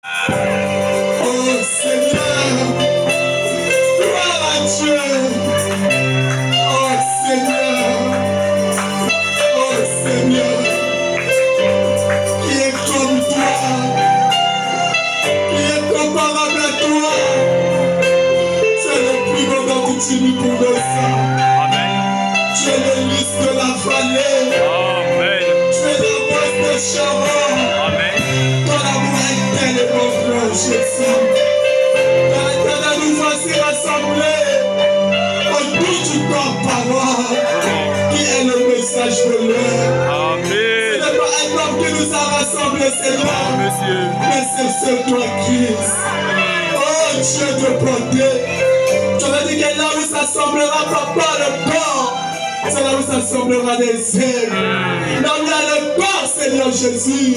Oh Seigneur, gloire à Dieu. Oh Seigneur, qui est comme toi, qui est comparable à toi. C'est le plus grand dans toute reconnaissance. Tu es le lys de la vallée. Amen. Tu es la voix de Sharon. Amen. Ton amour est tel et mon frère Jésus. Dans l'éternel, nous voici rassemblés autour de ta parole, qui est le message de l'heure. Amen. Ce n'est pas un homme qui nous a rassemblés, Seigneur, Monsieur. mais c'est seul toi, Christ. Oh Dieu de bonté, tu m'as dit que là où s'assemblera papa le corps, c'est là où s'assemblera des ailes. Là où il y a le corps, Seigneur Jésus,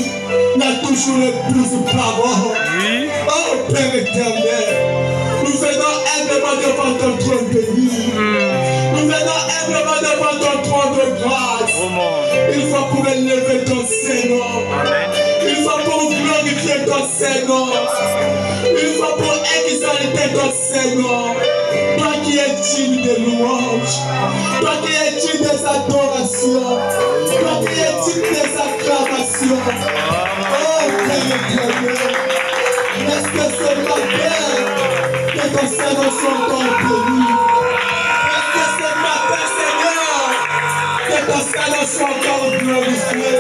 il y a toujours le plus de parole. Oui. Oh Père éternel, nous venons humblement devant ton trône béni. Nous venons humblement devant ton trône de grâce. Oh mon. Il faut pour élever ton Seigneur. Amen. Il faut pour glorifier ton Seigneur. Il faut pour exalter ton Seigneur. Toi qui es digne de louanges. Toi qui es digne des adorations. Toi qui es digne des acclamations. Oh Père éternel, laisse que ce matin, que ton Seigneur soit encore béni. Laisse que ce matin, Seigneur, que ton Seigneur soit encore glorifié.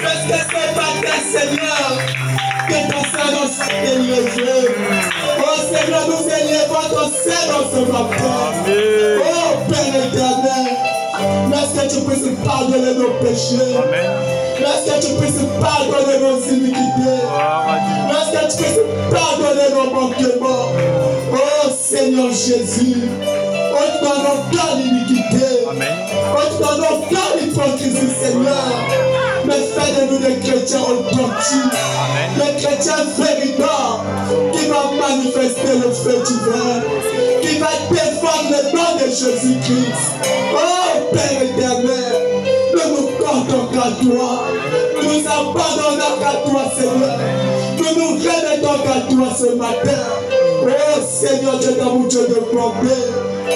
Laisse que ce matin, Seigneur, que ton Seigneur soit élevé. Oh Seigneur, nous élevons ton Seigneur ce matin. Oh Père éternel, laisse que tu puisses pardonner nos péchés. Amen. Laisse que tu puisses pardonner nos iniquités. Laisse que tu puisses pardonner nos manquements. Oh Seigneur Jésus, ôte dans nos cœurs l'iniquité. Amen. Ôte dans nos cœurs l'hypocrisie, Seigneur. Mais fais de nous des chrétiens authentiques, des chrétiens véritables, qui vont manifester le feu divin, qui va défendre le nom de Jésus-Christ. Oh Père éternel, nous nous comptons qu'à toi, nous nous abandonnons qu'à toi, Seigneur, nous nous remettons qu'à toi ce matin. Oh Seigneur Dieu d'amour, Dieu de bonté,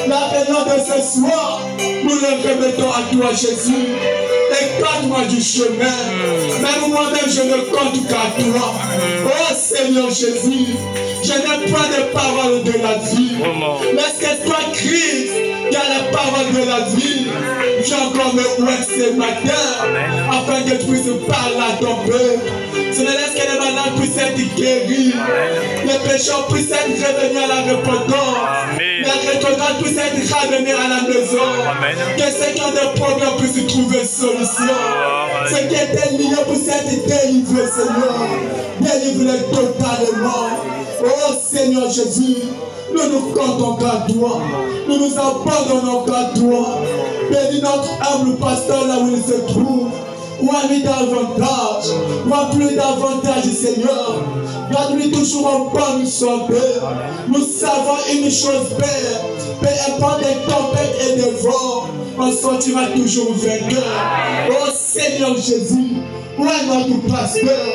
la réunion de ce soir, nous le remettons à toi, Jésus. Écarte-moi du chemin. Même moi-même, je ne compte qu'à toi. Oh Seigneur Jésus, je n'ai pas de parole de la vie. Mais c'est toi, Christ, qui a la parole de la vie. Viens encore me ouer ce matin, afin que tu puisses parler à ton peuple. Ce ne laisse que les malades puissent être guéris. Les pécheurs puissent être revenus à la repentance. Les retrogrades puissent être ramenés à la maison. Que ceux qui ont des problèmes puissent trouver solution. Ceux qui étaient liés puissent être délivrés, Seigneur. Délivre-les totalement. Oh Seigneur Jésus, nous nous comptons qu'à toi. Nous nous abandonnons qu'à toi. Bénis notre humble pasteur là où il se trouve. Vois-lui davantage, vois-lui davantage, Seigneur. Garde-lui toujours en bonne santé. Nous savons une chose, Père. Peu importe les tempêtes et les vents, on sortira toujours vainqueur. Oh Seigneur Jésus, où est notre pasteur?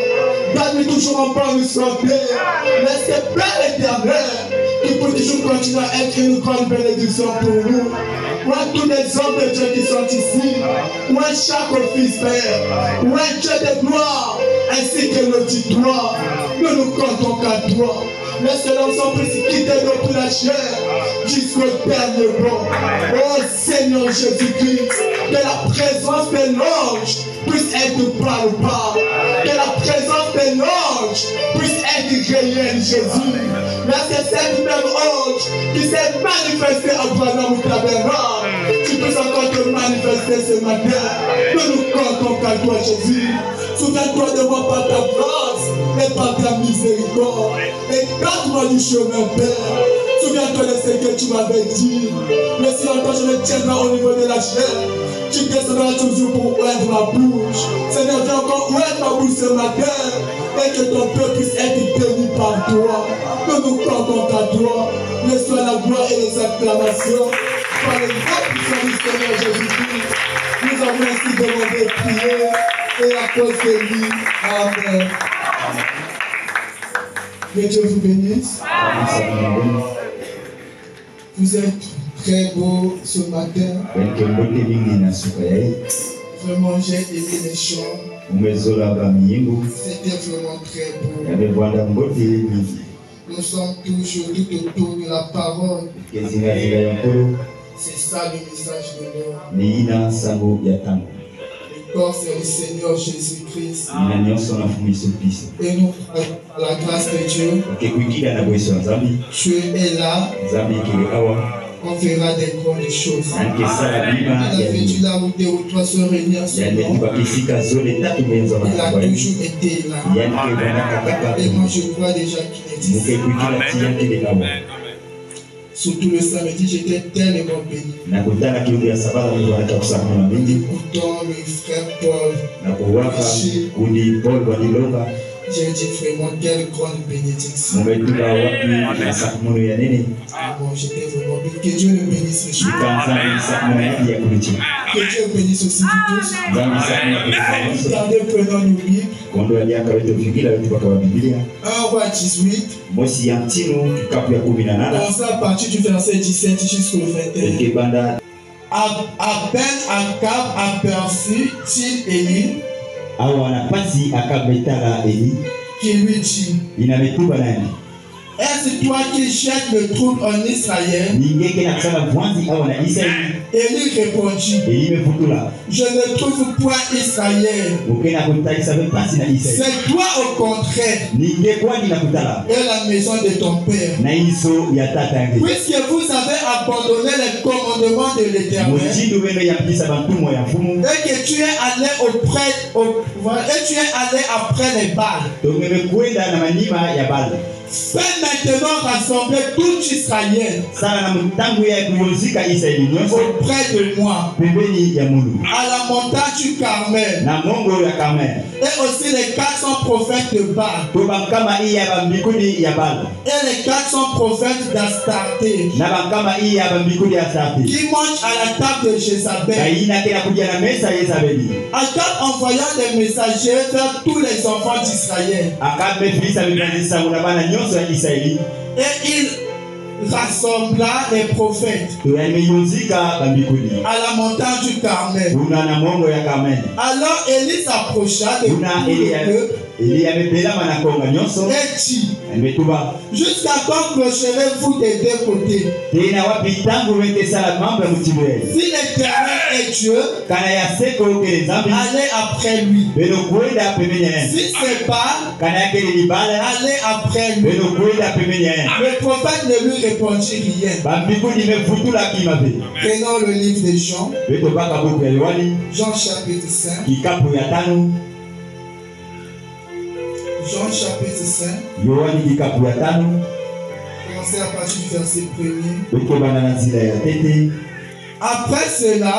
Garde-lui toujours en bonne santé. Laisse le Père éternel qui peut toujours continuer à être une grande bénédiction pour nous. Où est tous les hommes de Dieu qui sont ici? Où est chaque fils, Père? Où est Dieu de gloire ainsi que l'auditoire? Nous nous comptons qu'à toi. Laisse que l'ensemble puisse quitter notre la chair jusqu'au dernier mot. Oh Seigneur Jésus-Christ, que la présence de l'ange puisse être palpable. Que la présence de l'ange puisse être réelle, Jésus. Laisse que cette même ange qui s'est manifesté à Abraham ou Tabernacle, tu puisses encore te manifester ce matin. Nous nous comptons qu'à toi, Jésus. Souviens-toi de moi par ta grâce et par ta miséricorde. Écarte-moi du chemin, Père. Souviens-toi de ce que tu m'avais dit. Mais si longtemps je me tiendrai au niveau de la chair, tu descendras toujours pour ouvrir ma bouche. Seigneur, viens encore ouvrir ma bouche ce matin et que ton peuple puisse être béni par toi. Nous nous comptons à toi. Reçois la gloire et les acclamations par les grands puissants du Seigneur Jésus-Christ. Nous avons ainsi demandé de prier et à cause de lui. Amen. Que Dieu vous bénisse. Vous êtes très beau ce matin. Vraiment, j'ai aimé les chants. C'était vraiment très beau. Nous sommes toujours tout autour de la parole. C'est ça le message de l'homme. Le corps, c'est le Seigneur Jésus-Christ. Et nous, par la grâce de Dieu, Dieu est là. On verra des grandes choses. Il a fait là où 2 ou 3 se réunir sur nous. Il a toujours été là. Et moi, je crois déjà qu'il est ici. Surtout le samedi, j'étais tellement béni. Écoutant le frère Paul. J'ai dit vraiment quelle grande bénédiction. Bon, j'étais vraiment béni. Que Dieu le bénisse, mes chers. Que Dieu bénisse aussi tous. Regardez, prenons nos Bibles. 1 roi 18. Commençons à partir du verset 17 jusqu'au 21. À peine Akab aperçut-il Élie, qui lui dit: est-ce toi qui jettes le trouble en Israël? Élie répondit: je ne trouve point Israël. C'est toi au contraire et la maison de ton père. Puisque vous avez abandonné les commandements de l'Éternel et que tu es allé après les Baals, fais maintenant rassembler tout Israël auprès de moi à la montagne du Carmel, et aussi les 400 prophètes de Baal et les 400 prophètes d'Astarté qui mangent à la table de Jézabel. Akab envoya des messagers vers tous les enfants d'Israël. Et il rassembla les prophètes à la montagne du Carmel. Alors Élie s'approcha de tous eux et dit: jusqu'à quand clocherez-vous des 2 côtés? Si l'Éternel est Dieu, allez après lui. Si c'est Baal, allez après lui. Le prophète ne lui répondit rien. Prenons le livre de Jean, Jean chapitre 5. Jean chapitre 5. Commencez à partir du verset 1er. Après cela,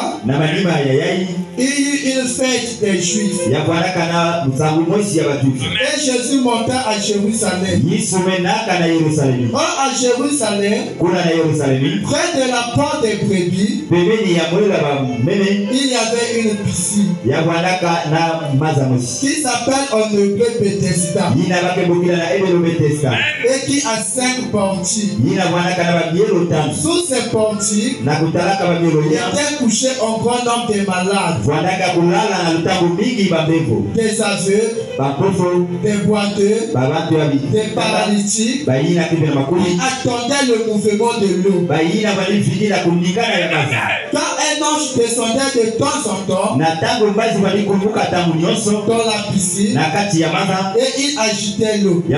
il y eut une fête des Juifs. Et Jésus monta à Jérusalem. Or, à Jérusalem, près de la porte des brebis, il y avait une piscine qui s'appelle en hébreu Bethesda et qui a 5 portiques. Sous ces portiques, il était couché un grand nombre de malades, des aveugles, des boiteux, des paralytiques, qui attendaient le mouvement de l'eau. Quand un ange descendait de temps en temps dans la piscine et il agitait l'eau, et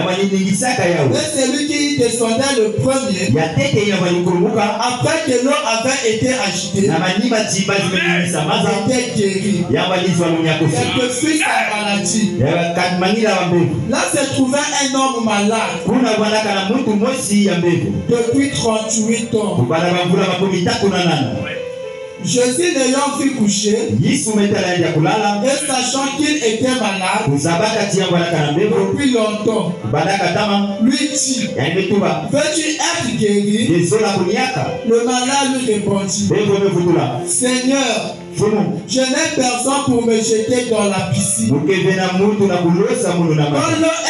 celui qui descendait le premier, après que l'eau avait été agitée, était guéri. Quelque fut sa maladie. Là se trouvait un homme malade depuis 38 ans. Jésus l'ayant vu coucher et sachant qu'il était malade depuis longtemps, lui dit: veux-tu être guéri? Le malade lui répondit: Seigneur, Je n'ai personne pour me jeter dans la piscine. Quand l'eau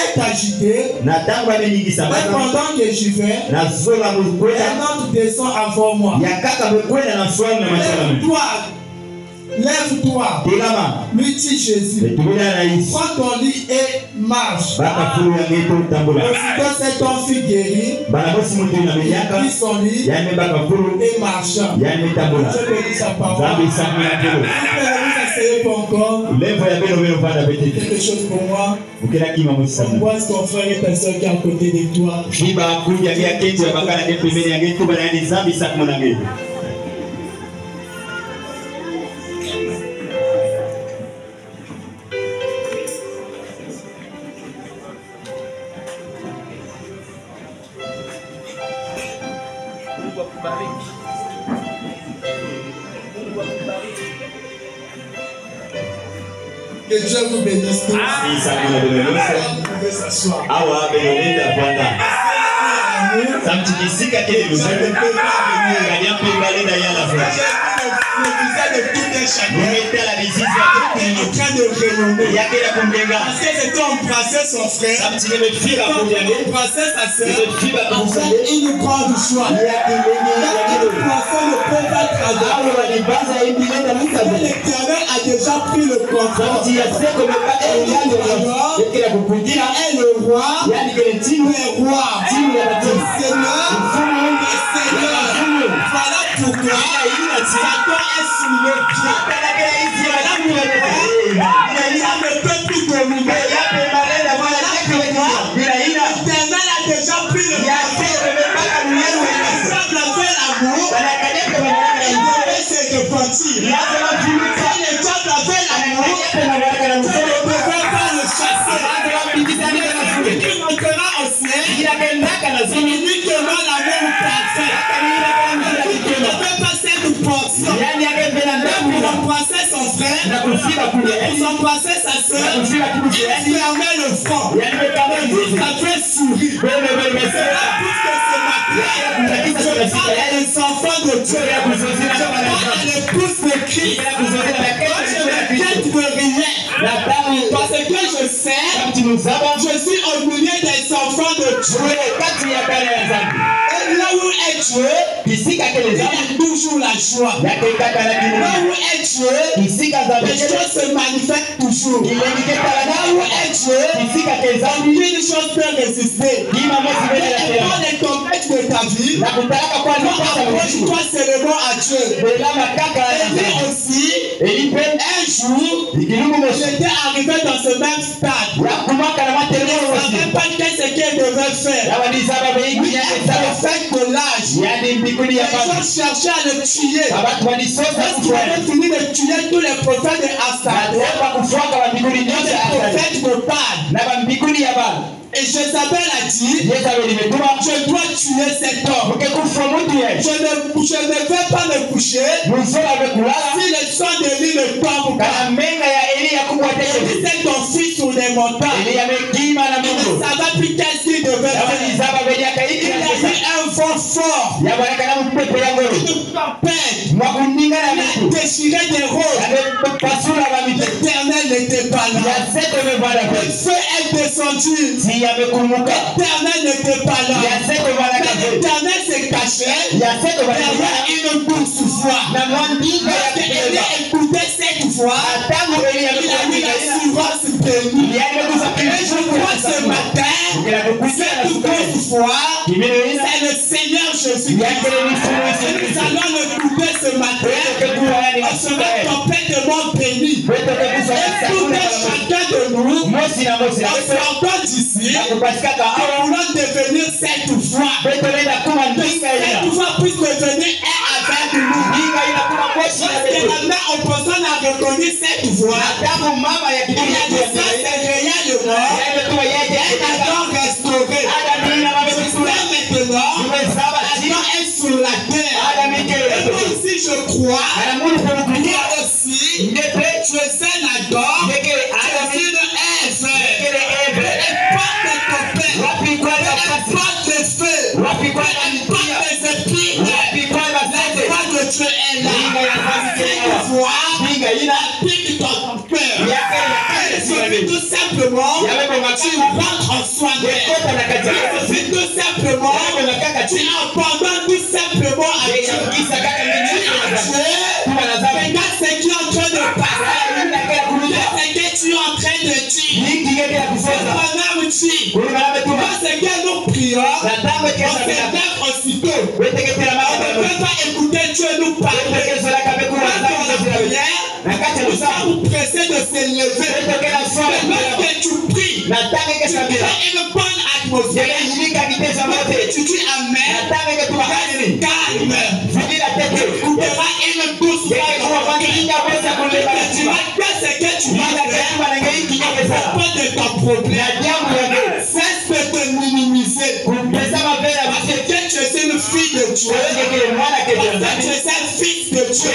est agitée, et pendant que j'y vais, un autre descend avant moi. Lève-toi, lui dit Jésus, prends ton lit et marche. Aussitôt cet homme fut guéri, il prit son lit et marcha. Je bénis sa parole. Vous essayez pas encore quelque chose pour moi. Embrasse ton frère et ta soeur qui est à côté de toi. Que Dieu vous bénisse tous. Vous pouvez s'asseoir. Le visage de tout un chacun est en train de rayonner. Parce que c'était embrasser son frère, embrasser sa soeur, enfin une grande joie. Il embrasser le prophète Adam. L'Éternel a déjà pris le contrôle. Et le roi, voilà pourquoi Satan est sous le pied. Il ne peut plus dominer. Voilà pourquoi l'Éternel a déjà pris le contrôle. Ensemble avec l'amour, il devait se repentir. Et ensemble avec l'amour, tu ne peux pas le chasser. Il montera au ciel uniquement l'amour parfait. Il ne peut pas s'être portion. Pour embrasser son frère, pour embrasser sa soeur, il fermait le front. Ça fait sourire. C'est là plus que ce matin. Je parle des enfants de Dieu. Je parle des pousses de Christ. Je me quête de rien. Parce que je sais, je suis au milieu des enfants de Dieu. Et là où est Dieu, il y a toujours la joie. Là où est Dieu, les choses se manifestent toujours. Là où est Dieu, aucune chose peut résister. Dans les tempêtes de ta vie, approche-toi seulement à Dieu. Et lui aussi, un jour, j'étais arrivé dans ce même stade. Je ne savais pas ce qu'il devait faire. Oui, un prophète de l'âge. Les gens cherchaient à le tuer. Lorsqu'il avait fini de tuer tous les prophètes de Assad, les prophètes de Baal. Et Jézabel a dit, je dois tuer cet homme. Je ne vais pas me coucher si le sang de lui ne tombe pas. C'est ton fils sur les montagnes. Il ne savait plus qu'est-ce qu'il devait faire. Il avait un vent fort. Une tempête. Il a déchiré des roses. L'Éternel n'était pas là. Le feu est descendu. L'Éternel n'était pas là. L'Éternel se cachait derrière une douce voix. Lorsqu'Élie écoutait cette voix, il a eu l'assurance bénie. Et je crois ce matin, cette douce voix, c'est le Seigneur Jésus-Christ. Nous allons l'écouter ce matin. On sera complètement bénis. Écoutez chacun de nous, en sortant d'ici, nous voulons devenir cette voix. Cette voix puisse devenir un avec nous. Lorsque la main en personne a reconnu cette voix, il a dit ça c'est réellement un Adam restauré. Maintenant, Adam est sur la terre. Et moi aussi je crois, moi aussi, je sais Adam, je suis une Ève. Pas de copains, pas de feu, pas des épines, pas de Dieu est là. Cette voix tout simplement, tu abandonnes tout simplement à Dieu. Regarde ce qui est en train de passer. Regarde ce que tu es en train de dire. Lorsque nous prions, on s'élève aussitôt. On ne peut pas écouter Dieu nous parler. Dans la prière, nous sommes pressés de s'élever. Lorsque tu pries, tu crées une bonne atmosphère. Tu dis Amen, tu restes calme. Tu auras une douce voix. Tu vas faire ce que tu vas faire à propos de ton problème. Cesse de te minimiser. Parce que tu es une fille de Dieu. Parce que tu es un fils de Dieu.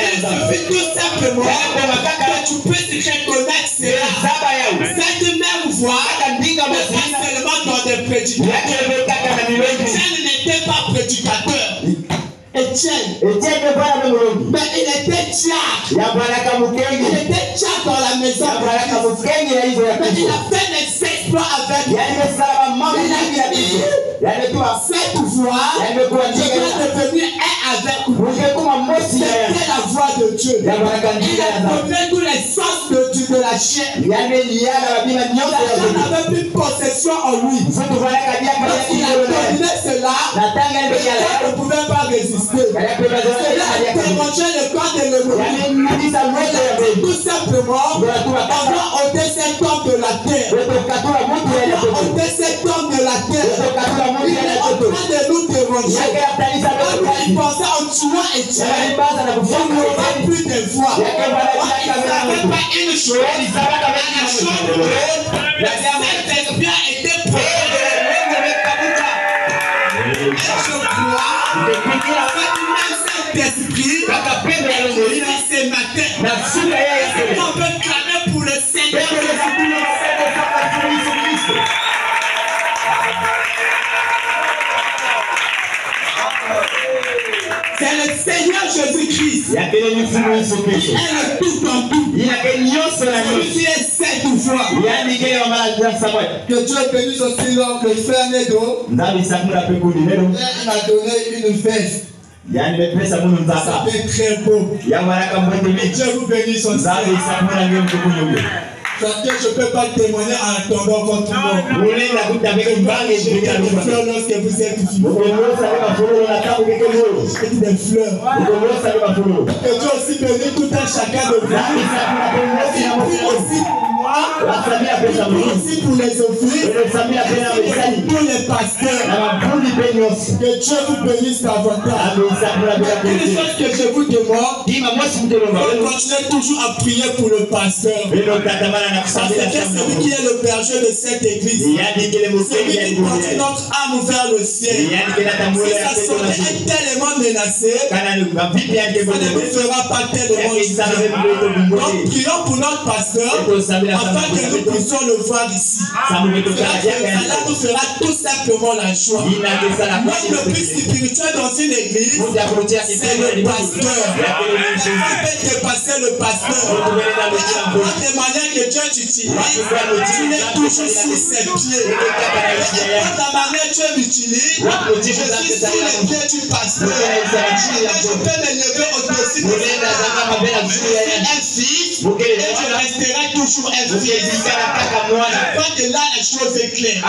Il suffit tout simplement que tu puisses reconnaître cela. Cette même voix n'est pas seulement dans des prédicateurs. Étienne n'était pas prédicateur. Étienne, mais il était diacre. Il était diacre dans la maison. Mais il a fait des exploits avec lui. Cette voix devait devenir un avec lui. C'était la voix de Dieu. Il a donné tous les sens de la chair. La chair n'avait plus possession en lui. Lorsqu'il a dominé cela, il ne pouvait pas résister. Cela a dérangé le corps de l'ennemi. Tout simplement, on doit ôter cet homme de la terre. On doit ôter cet homme de la terre. Il est en train de nous déranger. Il pensait en tuant Étienne, on n'aura plus de voix. Il ne savait pas une chose. La chambre, le Saint-Esprit a été prêt. Et je crois que même Saint-Esprit, ce matin, on peut clamer pour le Seigneur. C'est le Seigneur Jésus-Christ. Il est le tout en tout. Celui qui est cette fois. Que Dieu bénisse aussi l'oncle frère Nedo. Il m'a donné une veste. Ça fait très beau. Dieu vous bénisse aussi. Parce que je ne peux pas témoigner en attendant votre mort. Lorsque vous êtes ici. Des fleurs. Que Dieu aussi bénisse tout un chacun de vous. Aussi pour moi. Aussi pour les offices. Pour les pasteurs. Que Dieu vous bénisse davantage. Une chose que je vous demande, continuez toujours à prier pour le pasteur. Parce que celui qui est le berger de cette église, celui qui porte notre âme vers le ciel, si sa santé est tellement menacée, ça ne nous fera pas tellement du bien. Donc prions pour notre pasteur, afin que nous puissions le voir ici. Cela nous fera tout simplement la joie. L'homme le plus spirituel dans une église, c'est le pasteur. On peut dépasser le pasteur. De manière que Dieu t'utilise, tu es toujours sous ses pieds. Et quand la manière Dieu m'utilise, je suis sous les pieds du pasteur. Je peux me lever au-dessus de un fils, et je resterai toujours un fils. Je crois que là, la chose est claire.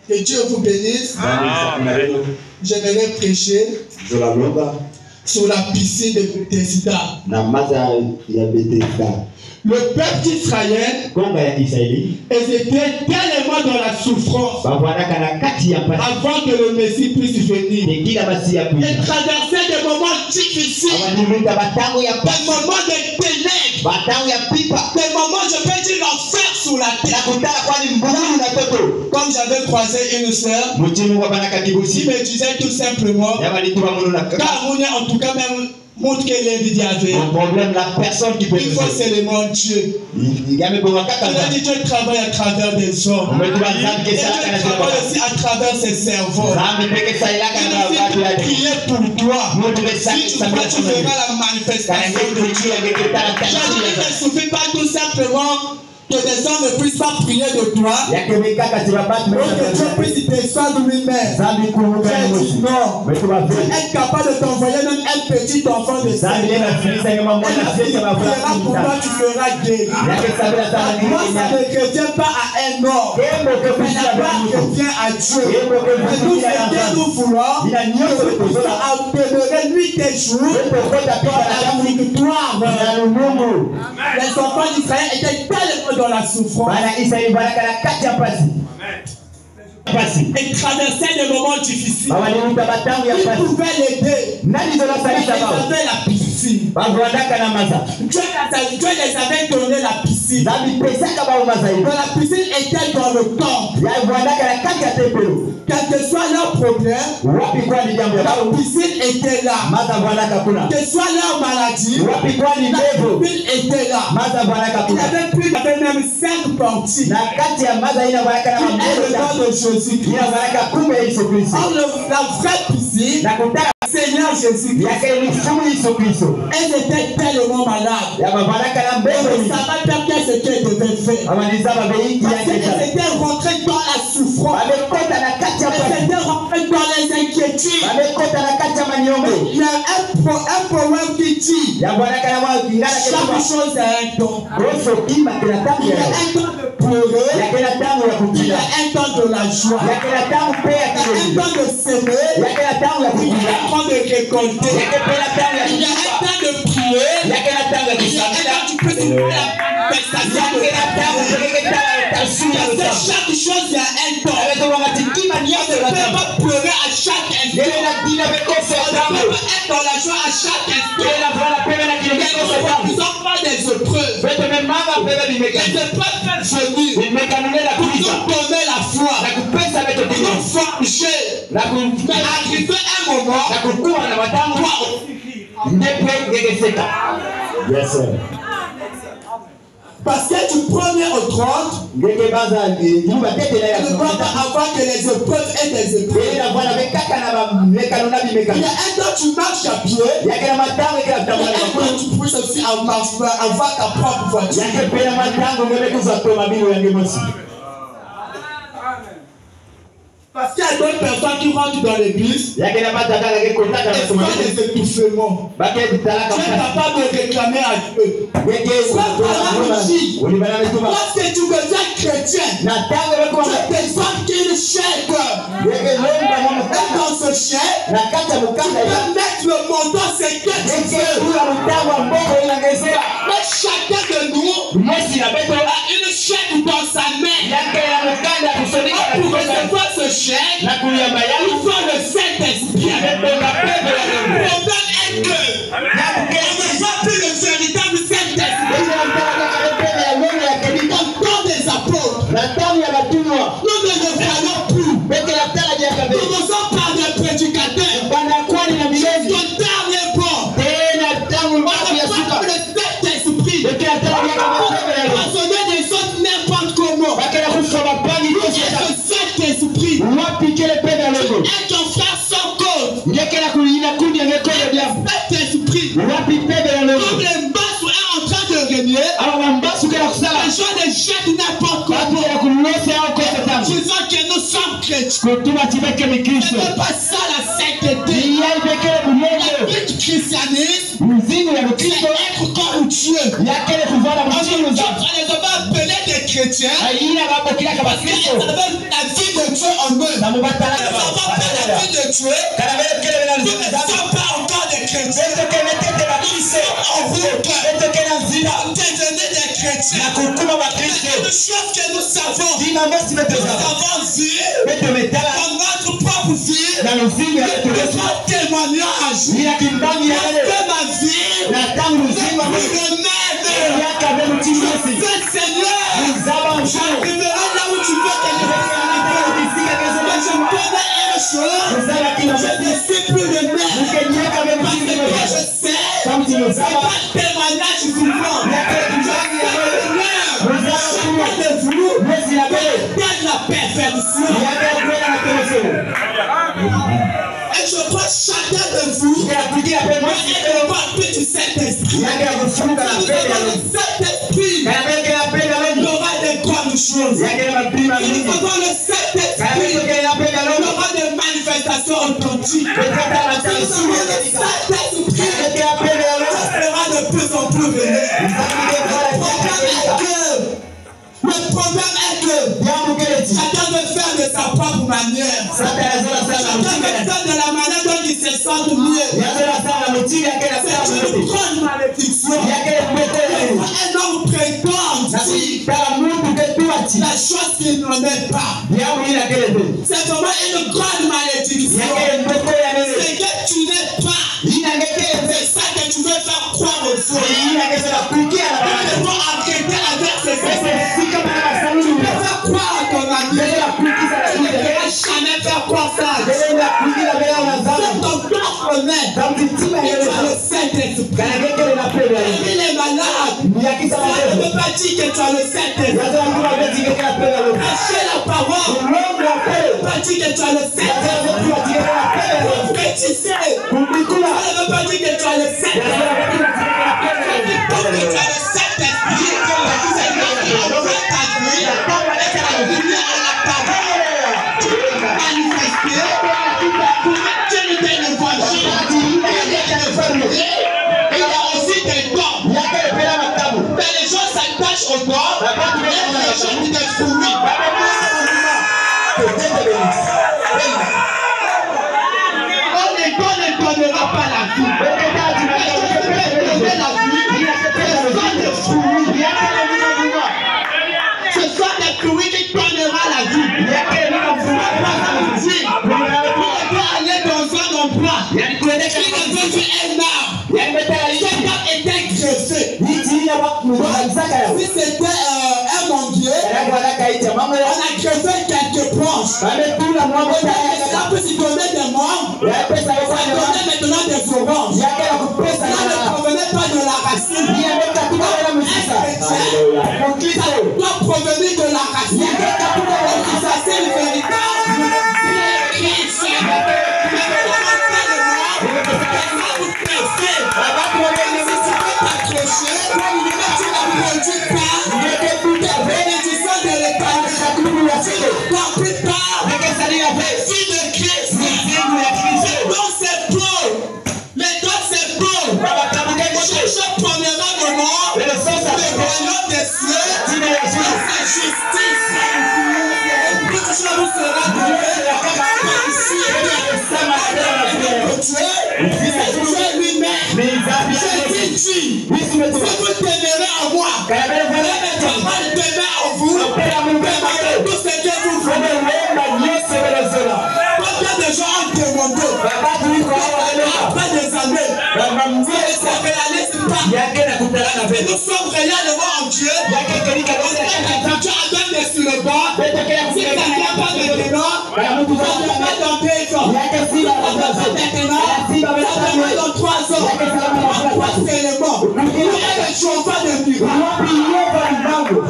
Que Dieu vous bénisse. J'aimerais prêcher sur la piscine de Bethesda. Le peuple d'Israël, ils étaient tellement dans la souffrance avant que le Messie puisse venir. Ils traversaient des moments difficiles, des moments de ténèbres, des moments, je peux dire, l'enfer sur la terre. Comme j'avais croisé une sœur, qui me disait tout simplement, car on est en tout cas même montre que l'individu avait un problème, la personne qui peut il faut seulement Dieu. Il a dit Dieu travaille à travers des hommes. Et Dieu travaille aussi à travers ses cerveaux. Il suffit prier pour toi. Si tu crois, tu verras la manifestation de Dieu. Il ne suffit pas tout simplement que des hommes ne puissent pas prier de toi. Donc que Dieu puisse descendre lui-même. Non. Être capable de t'envoyer même un petit enfant de 5 ans. Et pour toi, tu seras guéri. Moi, ça ne revient pas à un homme. Mais la revient à Dieu. Et nous, ce que nous voulons, c'est pour ça demeurer nuit et jour dans la victoire. Les enfants d'Israël étaient tellement dans la souffrance. Et traversaient des moments difficiles. Ils pouvaient l'aider. Ils avaient la piscine. Dieu les avait donné la piscine. Mais la piscine était dans le temple. Quel que soit leur problème, la piscine était là. Quelle que soit leur maladie, la piscine était là. Il avait même 5 parties. Il est le nom de Jésus. Or, la vraie piscine, Seigneur Jésus-Christ, elle était tellement malade. Elle ne savait pas ce qu'elle devait faire. Elle était rentrée dans la souffrance. Elle était rentrée dans les inquiétudes. Il y a un poème qui dit chaque chose a un temps. Il y a un temps de pleurer. Il y a un temps de la joie. Il y a un temps de s'aimer. Il y a un temps de récolter. Il y a un temps de prier. Il y a un temps tu peux trouver la manifestation de chaque chose, il y a un temps. On ne peut pas pleurer à chaque instant. On ne peut pas être dans la joie à chaque instant. Ils ont pas des épreuves. Les épreuves peuvent venir pour nous donner la foi. Pour nous forger. Mais arrivé un moment, Yes, sir. Parce que du 1er au 30, il ne doit pas avoir que les épreuves et des épreuves. Il y a un temps tu marches à pied. Il y a un temps tu pousses aussi avoir ta propre voiture. Parce qu'il y a d'autres personnes qui rentrent dans l'église et font des étoufsements. Tu es capable de réclamer à Dieu. Lorsque tu deviens chrétien, tu as besoin d'une chèque. Et dans ce chèque, tu peux mettre le montant c'est que tu veux. Mais chacun de nous a une chèque dans sa main. Pour recevoir ce chèque, il faut le Saint-Esprit. Le problème est que on ne voit plus le véritable Saint-Esprit. Au temps des apôtres, nous ne le voyons plus. Nous commençons par des prédicateurs. Jusqu'au dernier bord. On ne voit plus le Saint-Esprit. Poissonner des autres n'importe comment. Le Saint-Esprit. Et ton frère sans cause. Le Saint-Esprit. Comme les mbasses est en train de régner. Les gens les jettent n'importe comment. Disant que nous sommes chrétiens. Ce n'est pas ça la sainteté. La vie du christianisme, c'est être comme Dieu. On les a appelés des chrétiens parce qu'ils avaient la vie de Dieu en eux. Ils n'ont pas la vie de Dieu. Ils ne sont pas encore des chrétiens. Ils sont en route pour devenir des chrétiens. Une chose que nous savons, nous avons vu dans notre propre vie, notre témoignage, que ma vie Seigneur, j'arriverai là où tu veux que je connais une chose, je ne sais plus le même, parce que je sais, c'est pas le témoignage souvent. Chacun de vous donne la perfection. Et je crois chacun de vous est le baptême du Saint-Esprit. Le Saint-Esprit choses. Nous faisons le Saint-Esprit. Il y aura des manifestations authentiques. Nous avons le Saint-Esprit. Ça sera de plus en plus véné. Le problème est que chacun veut faire de sa propre manière. Chacun veut faire de la manière dont il se sent mieux. C'est une grande malédiction. Un homme prétend la chose qu'il n'en est pas. C'est vraiment une grande malédiction. C'est que tu n'es pas. C'est ça que tu veux faire croire au fond. Nous devons arrêter avec ces choses. Tu peux faire croire à ton ami. Tu ne pourras jamais faire croire ça. C'est ton propre main. Et tu as le Saint-Esprit. Il est malade. Ça ne veut pas dire que tu as le Saint-Esprit. Prêcher la parole. Ça ne veut pas dire que tu as le Saint-Esprit. Prophétiser. Ça ne veut pas dire que tu as le Saint-Esprit. Tant que tu as le Saint-Esprit, il y a aussi des dons. Mais les gens s'attachent aux dons et les gens qui des fruits. On ne donnera pas la vie. Je vais donner la vie. Ce sont des fruits. Ce sont des fruits qui donnera la vie. On doit aller dans un endroit. Il a besoin d'un arbre. Cet arbre était greffé. Si c'était un manguier, on a greffé quelques branches. Ça peut s'y donner des membres. Ça donnait maintenant des oranges. Ça ne provenait pas de la racine. Ça doit provenir de la racine. Ça c'est le véritable. Si vous demeurez en moi, je demeure en vous, demandez tout ce que vous voulez. Combien de gens ont demandé après des années, vous ne réalisez pas. Nous sommes réellement en Dieu. Dieu a donné sur le bord. Si ça ne vient pas maintenant, vous ne pas dans 2 ans. Si ça ne vient pas maintenant, ça va dans 3 ans. Pourquoi c'est le bon? Il y a des chauffeurs de miracles.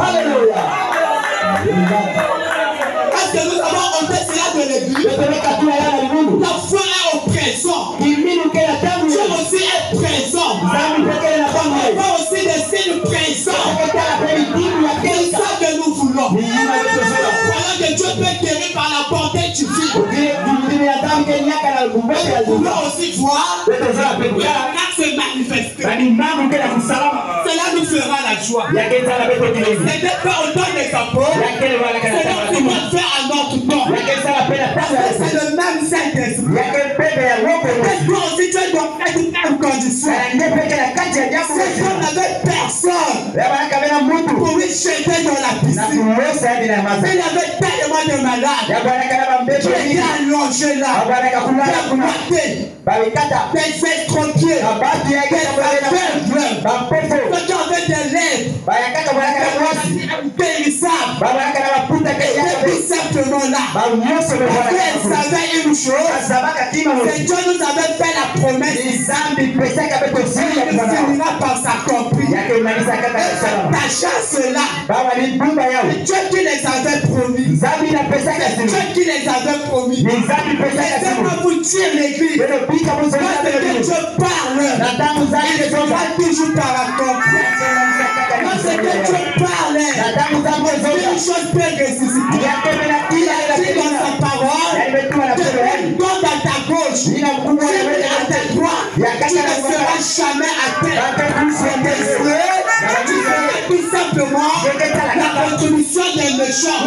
Alléluia. Est-ce que nous avons honte cela de l'église? La foi est oppressante. Dieu aussi est présent. On voit aussi des signes présents. C'est ça que nous voulons. Croyons que Dieu peut guérir par la portée divine. Nous voulons aussi voir le miracle se manifester. Cela nous fera la joie. Ce n'est pas autant des apôtres. C'est ce qu'on va faire à notre temps. C'est le même Saint-Esprit. Et toi aussi, tu dois être une même condition. C'est qu'on n'avait personne pour lui jeter dans la piscine. Il avait tellement de malades. Tu étais allongé là. Des escroquiers. Des aveugles. Ceux qui avaient des lèvres. Périssables. Depuis simplement là. Ils savaient une chose. C'est Dieu nous avait fait la promesse. Il finira par s'accomplir. T'achètes cela. Dieu qui les avait promis. Dieu qui les avait promis. Laissez-moi vous dire l'église. Lorsque Dieu parle, il ne va toujours par accomplir. Lorsque Dieu parle, une chose peut ressusciter. Il a dit dans sa parole, que dans ta gauche, à ta droite, tu ne seras jamais atteint. Tu feras tout simplement la contribution des méchants.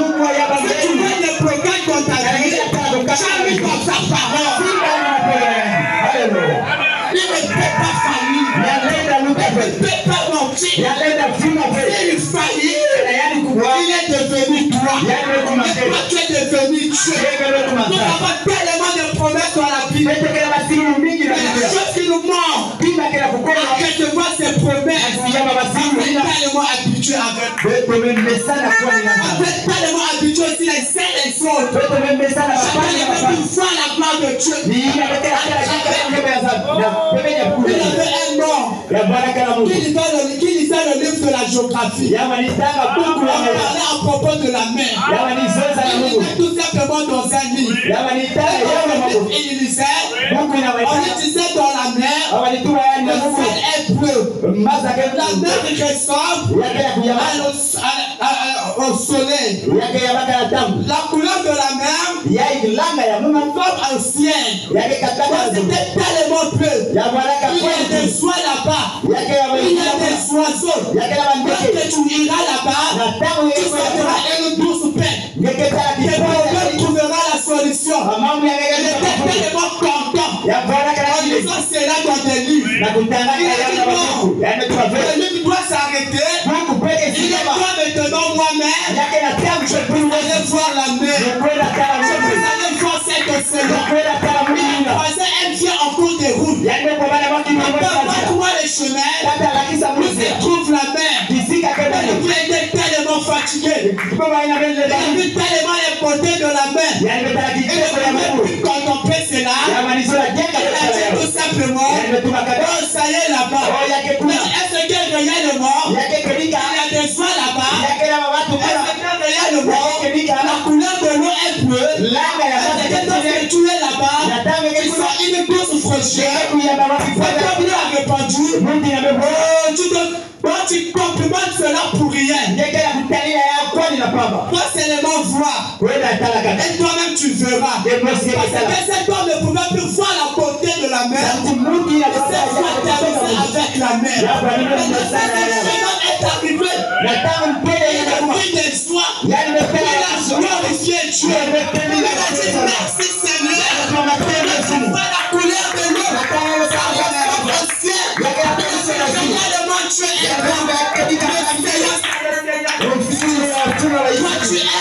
Si tu veux des progrès dans ta vie, j'arrive dans sa parole. Il ne peut pas faillir. Il ne peut pas mentir. S'il faillit, il est devenu toi. Et toi, tu es devenu Dieu. Nous avons tellement de promesses dans la Bible. La chose qui nous manque, à recevoir ces promesses, on est tellement habitué avec. On est tellement habitué aussi les saints et les autres. Chacun ne peut plus voir la gloire de Dieu. Il avait un nom qui lisait le livre de la géographie. On parlait à propos de la mer. Il était tout simplement dans un livre. Il lisait, on disait dans la mer, le ciel est bleu. La mer ressemble au soleil. La couleur de la mer, une forme ancienne. C'était tellement bleu. Il y a des soins là-bas. Il y a des oiseaux. Lorsque tu iras là-bas, tu sentiras une douce paix. Tes problèmes trouveront la solution. Il était tellement content. En lisant cela dans des livres. Il a dit non, le livre doit s'arrêter. Il est toi maintenant moi-même. Je peux aller voir la mer. Je peux aller voir cet océan. Il croisait un vieux en cours de route. Montre-moi les chemins où se trouve la mer. Il était tellement fatigué. Il a vu tellement les côtés de la mer. Il ne pouvait plus contempler cela. Il a dit tout simplement, oh ça y est là-bas. Est-ce que réellement, il y a des soins là-bas? Est-ce que réellement, la couleur de l'eau est bleue? Est-ce que lorsque tu es là-bas, tu sens une douce fraîcheur? Votre bleu a répandu. Tu complimentes cela pour rien. Toi seulement voir. Et toi-même tu verras. Parce que cet homme ne pouvait plus voir la beauté de la mer. Il s'est fraternité avec la mer. Est arrivé. Il a pris des soins. Il a glorifié Dieu. Il a dit merci Seigneur. La couleur de l'eau. Au ciel. Réellement tu es tu es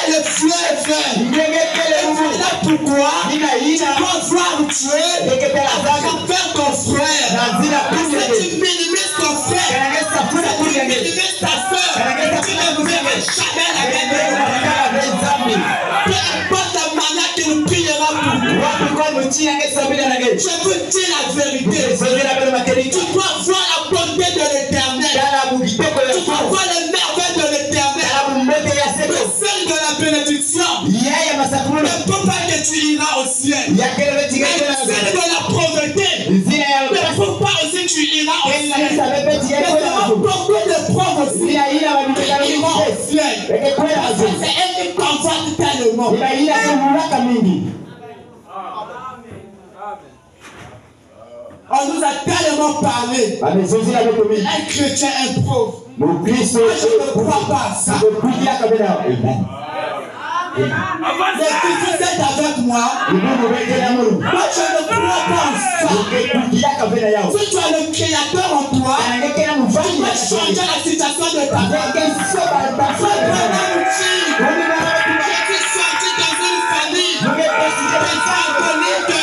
le fleuve. Voilà pourquoi tu dois voir Dieu envers ton frère. Parce que tu minimises ton frère, tu minimises ta soeur, tu ne verras jamais la même. Peu importe la manière que nous priera pour toi, je veux dire la vérité. Tu dois voir la bonté de l'Éternel. Tu dois voir les merveilles de l'Éternel. Le sel de la bénédiction ne peut pas que tu iras au ciel. Le sel de la pauvreté ne peut pas aussi que tu iras au ciel. Il y a beaucoup de pauvres aussi qui iront au ciel. C'est elle qui convoite tellement. On nous a tellement parlé. Un chrétien est pauvre. Moi, je ne crois pas à ça. Vous êtes avec moi. Moi, je ne crois pas en ça. Si tu as le Créateur en toi, tu peux changer la situation de ta vie. Je suis sorti dans une famille alcoolique.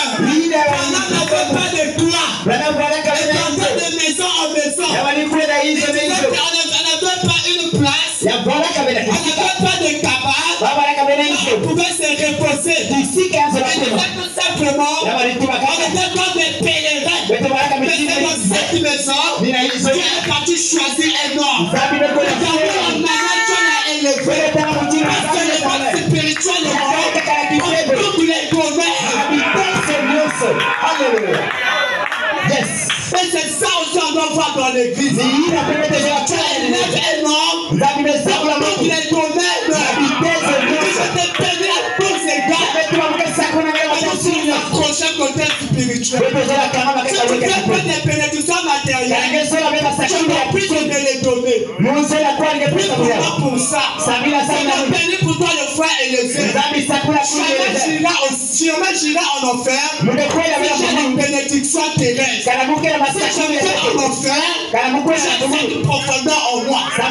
Pendant n'avait pas de toit. De maison en maison. On n'avait pas une place. On n'avait pas de cabane. On pouvait se reposer. Tout simplement, on était comme des pèlerins. Mais c'est dans cette maison Dieu est parti choisir un homme. En manière l'a élevé. Parce que le monde spirituel on double les domaines. Yes. Et c'est ça aussi on doit voir dans l'église. Tu élèves un homme, double les domaines. n'as plus de les donner. Prie pour moi pour ça. C'est béni pour toi le frère et les sœurs. Jamais j'irai en enfer. Si j'ai une bénédiction terrestre. Si je vais en enfer, j'ai cette profondeur en moi. Si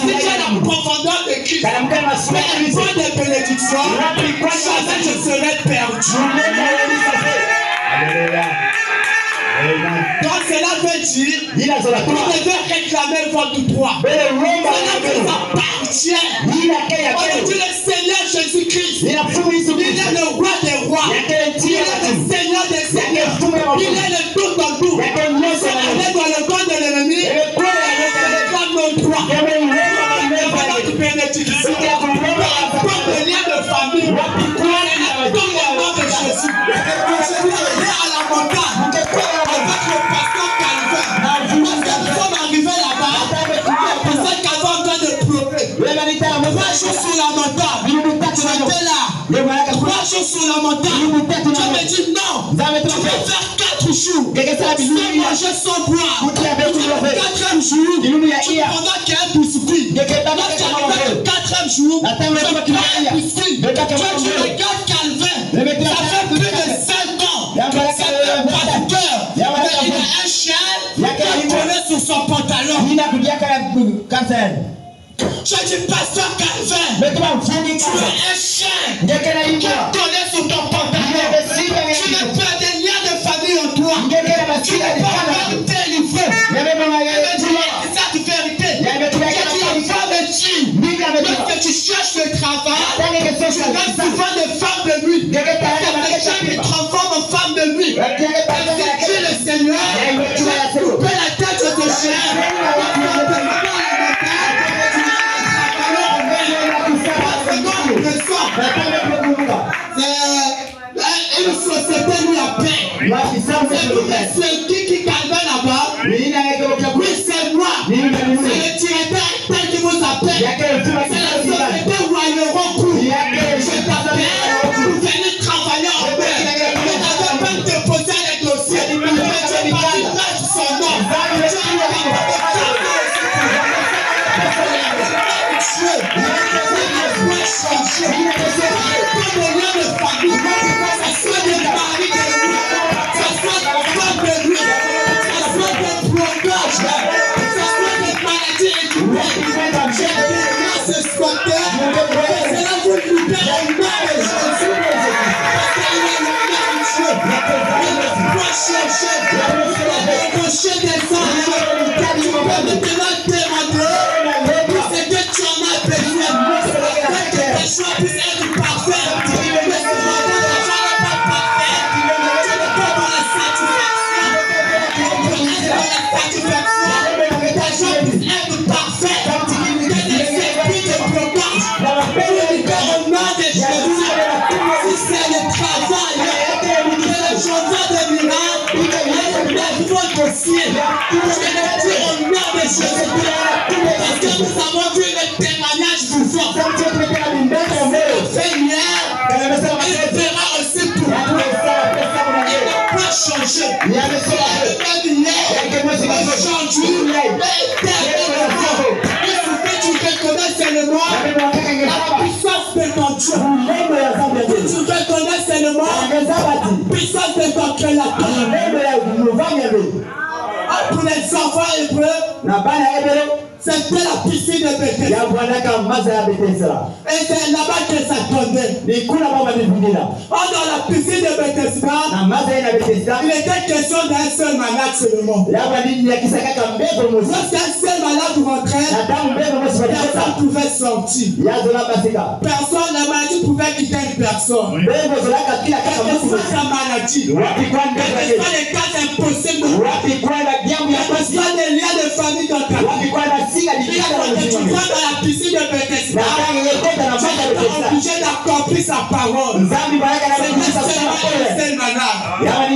j'ai la profondeur de Christ, mais pas de bénédiction, jamais je serai perdu. Donc cela veut dire vous devez réclamer votre droit. Cela vous appartient. On dit le Seigneur Jésus-Christ. Il est le roi des rois. Il est le Seigneur des seigneurs. Il est le tout en tout. Cela est dans le corps de l'ennemi. Il réclame nos droits. Notre bénédiction. Peu importe le lien de famille. Dans le nom de Jésus. Je vais aller à la montagne. Avec le pasteur Calvin. Parce que nous sommes arrivés là-bas. Le pasteur Calvin en train de pleurer. 3 jours sur la montagne. Tu étais là. 3 jours sur la montagne. Tu me dis non. Tu vas faire 4 jours. Sans manger, sans boire. Le 4e jour, tu prendras qu'un biscuit. Le 4e jour, tu prends un biscuit. Tu regardes Calvin. Ça fait plus de 5 ans. C'est un pasteur. Mais il a un chien qui a collé sur son pantalon. Je dis pasteur Calvin, tu es un chien qui a collé sur ton pantalon. Tu n'as pas de lien de famille en toi. Tu n'es pas même délivré. Il me dit, c'est ça la vérité. J'ai dit, la femme est tue. Lorsque tu cherches le travail, tu donnes souvent des femmes de nuit. Les gens qui transforment en femmes de nuit. Si tu es le Seigneur, tu vas couper la tête de ton chien. Une société lui a paix. C'est qui Calvin là-bas? Oui, c'est moi. C'est le directeur tel qui vous appelle. C'est la société où il y aura cours. Je t'appelle pour venir travailler en paix. Mais t'avais pas déposé les dossiers. Mais tu n'as pas dû mettre son nom. Parce que nous avons vu le témoignage du fort. Seigneur, il verra aussi pour toi. Il n'a pas changé. Il n'a pas changé. Il faut que tu reconnaisses seulement la puissance de ton Dieu. Tu reconnais seulement la puissance de ton Créateur. Pour les enfants hébreux, c'était la piscine de Bethesda. Et c'est là-bas que ça tombait. Dans la piscine de Bethesda, il était question d'un seul malade seulement. Lorsqu'un seul malade rentrait, personne ne pouvait sortir. Personne, la maladie pouvait quitter une personne. Quelle que soit sa maladie, quel que soit les cas impossibles, quel que soit les liens de famille dans ta vie. Tu vas dans la piscine de Bethesda, tu es obligé d'accomplir sa parole. C'est le seul malade. Il y avait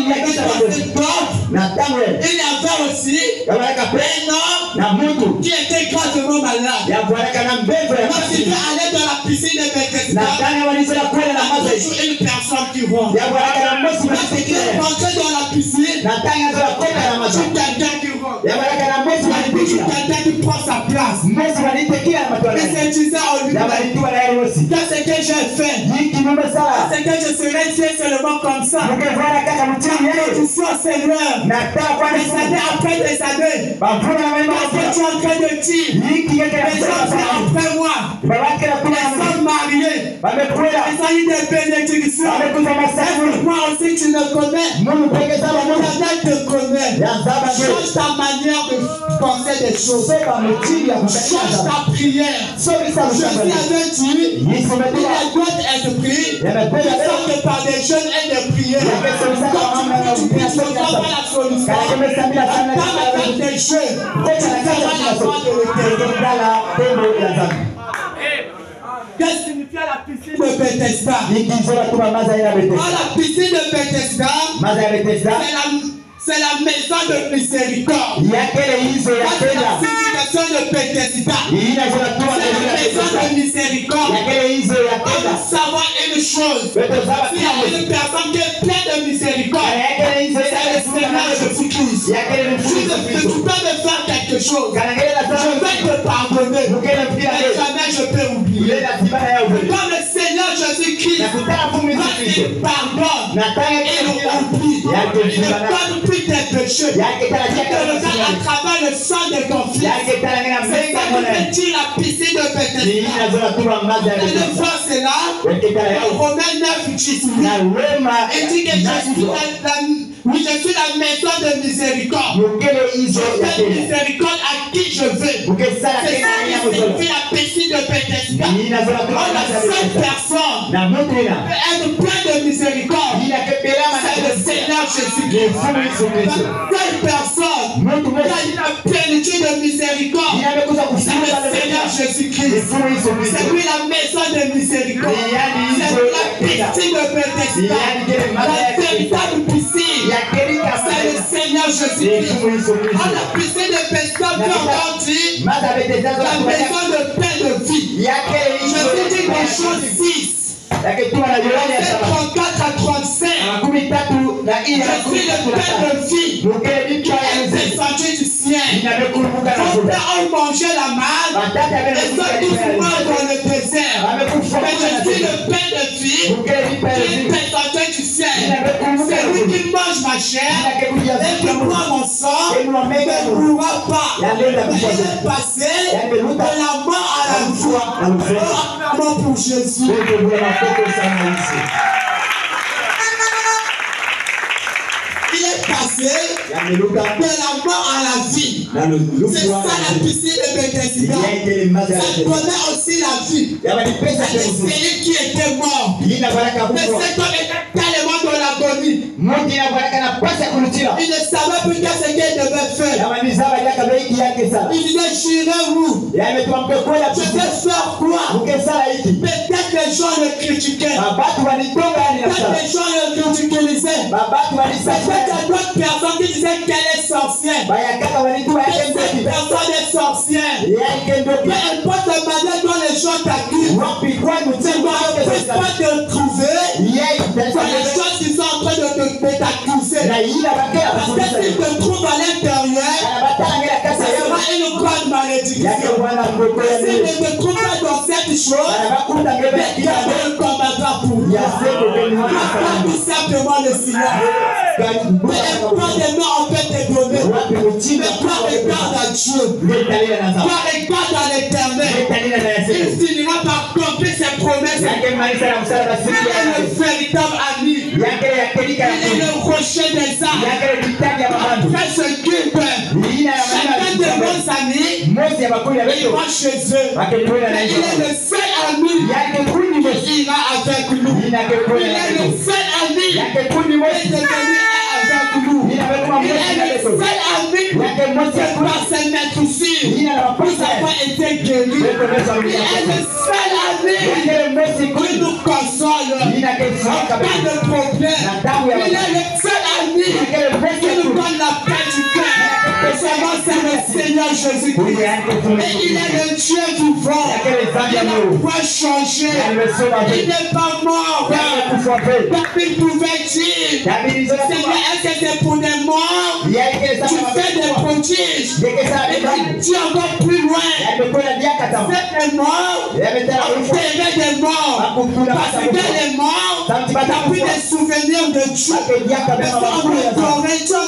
aussi un homme qui était gravement malade. Quand il est allé dans la piscine de Bethesda, il y a toujours une personne qui rentre. Quand il est rentré dans la piscine, il y a quelqu'un qui rentre. toujours quelqu'un qui prend sa place. Et c'est tu sais en lui. Qu'est-ce que j'ai fait? C'est que je serai Dieu seulement comme ça. Tu sois Seigneur. Des années après des années. Parce que tu es en train de dire. Les gens viennent après moi. Les hommes mariés. Ils ont eu des bénédictions. Moi aussi tu me connais. L'Éternel te connaît. Change ta manière de penser des choses. Change ta prière. Je suis avec Dieu. Il y a d'autres esprits qui sortent par des jeunes et des prières. Quand tu puisses recevoir la solution, attends avec des jeunes. Tu feras la foi de l'Éternel. Qu'est-ce que signifie la piscine de Bethesda? La piscine de Bethesda, c'est la maison de miséricorde. C'est la signification de Bethesda. C'est la maison de miséricorde. On doit savoir une chose. S'il y a une personne qui est pleine de miséricorde, c'est le Seigneur Jésus-Christ. Tu peux me faire quelque chose. Je vais te pardonner. Mais jamais je peux oublier. Quand le Seigneur Jésus-Christ il pardonne, il oublie, il ne donne plus tes péchés. Il te regarde à travers le sang de ton fils. C'est ça qui fait la piscine de Bethesda. Et le verset c'est là, Romains 9, 18. Il dit que je suis la maison de miséricorde. Je fais miséricorde à qui je veux. C'est ça qui signifie la piscine de Bethesda. On a 5 personnes peut être plein de miséricorde. C'est le Seigneur Jésus-Christ. 5 personnes qui a une plénitude de miséricorde. C'est le Seigneur Jésus-Christ. C'est lui la maison de miséricorde. C'est lui la piscine de Bethesda. La véritable piscine. C'est le Seigneur Jésus-Christ. La piscine de Bethesda peut encore dire la maison de paix de vie. Je vous dis des choses 6. Verset 34 à 35. Je suis le pain de vie qui est descendu du ciel. Vos pères ont mangé la manne et sont tous morts dans le désert. Mais je suis le pain de vie qui est descendu du ciel. Celui qui mange ma chair et qui boit mon sang ne mourra pas. Mais il est passé de la mort à la vie. Mort pour Jésus. Il est passé de la mort à la vie. C'est ça la piscine de Bethesda. Ça connaît aussi la vie. C'est celui qui était mort. Mais cet homme était tellement dans l'agonie. Il ne savait plus qu'est-ce qu'il devait faire. Il disait, j'irai où? Je vais faire quoi? Peut-être les gens le critiquaient. Peut-être les gens le ridiculisaient. Peut-être qu'il y a d'autres personnes qui disaient qu'elle est sorcière. Cette personne est sorcière. Peu importe la manière dont les gens t'accusent, tu ne vas pas te trouver. C'est les choses qui sont en train de t'accuser. Parce que s'ils te trouvent à l'intérieur, ça sera une grande malédiction. S'ils ne te trouvent pas dans cette chose, Dieu combattra pour toi. Attends tout simplement le Seigneur. Peu importe les noms on peut te donner. Mais prends regarde à Dieu. Prends regarde à l'Éternel. Il finira par accomplir ses promesses. Il est le véritable ami. Il est le rocher des âmes. Après ce culte, chacun de nos amis, il va chez eux. Il est le seul ami qui ira avec nous. Il est le seul ami qui est devenu avec nous. Il est le seul ami qui par ses maîtres sûrs nous avons été guéris. Il est le seul ami qui nous console en cas de problème. Il est le seul ami qui nous donne la paix du cœur. C'est le Seigneur Jésus. Jésus-Christ. Et il est le Dieu vivant. Il ne peut changer. Il n'est pas mort. David pouvait dire, Seigneur, est-ce que c'est pour des morts? Tu fais des prodiges. Et tu dis encore plus loin. C'est des morts. Enterrer des morts. Parce que les morts n'ont plus des souvenirs de Dieu. Mais on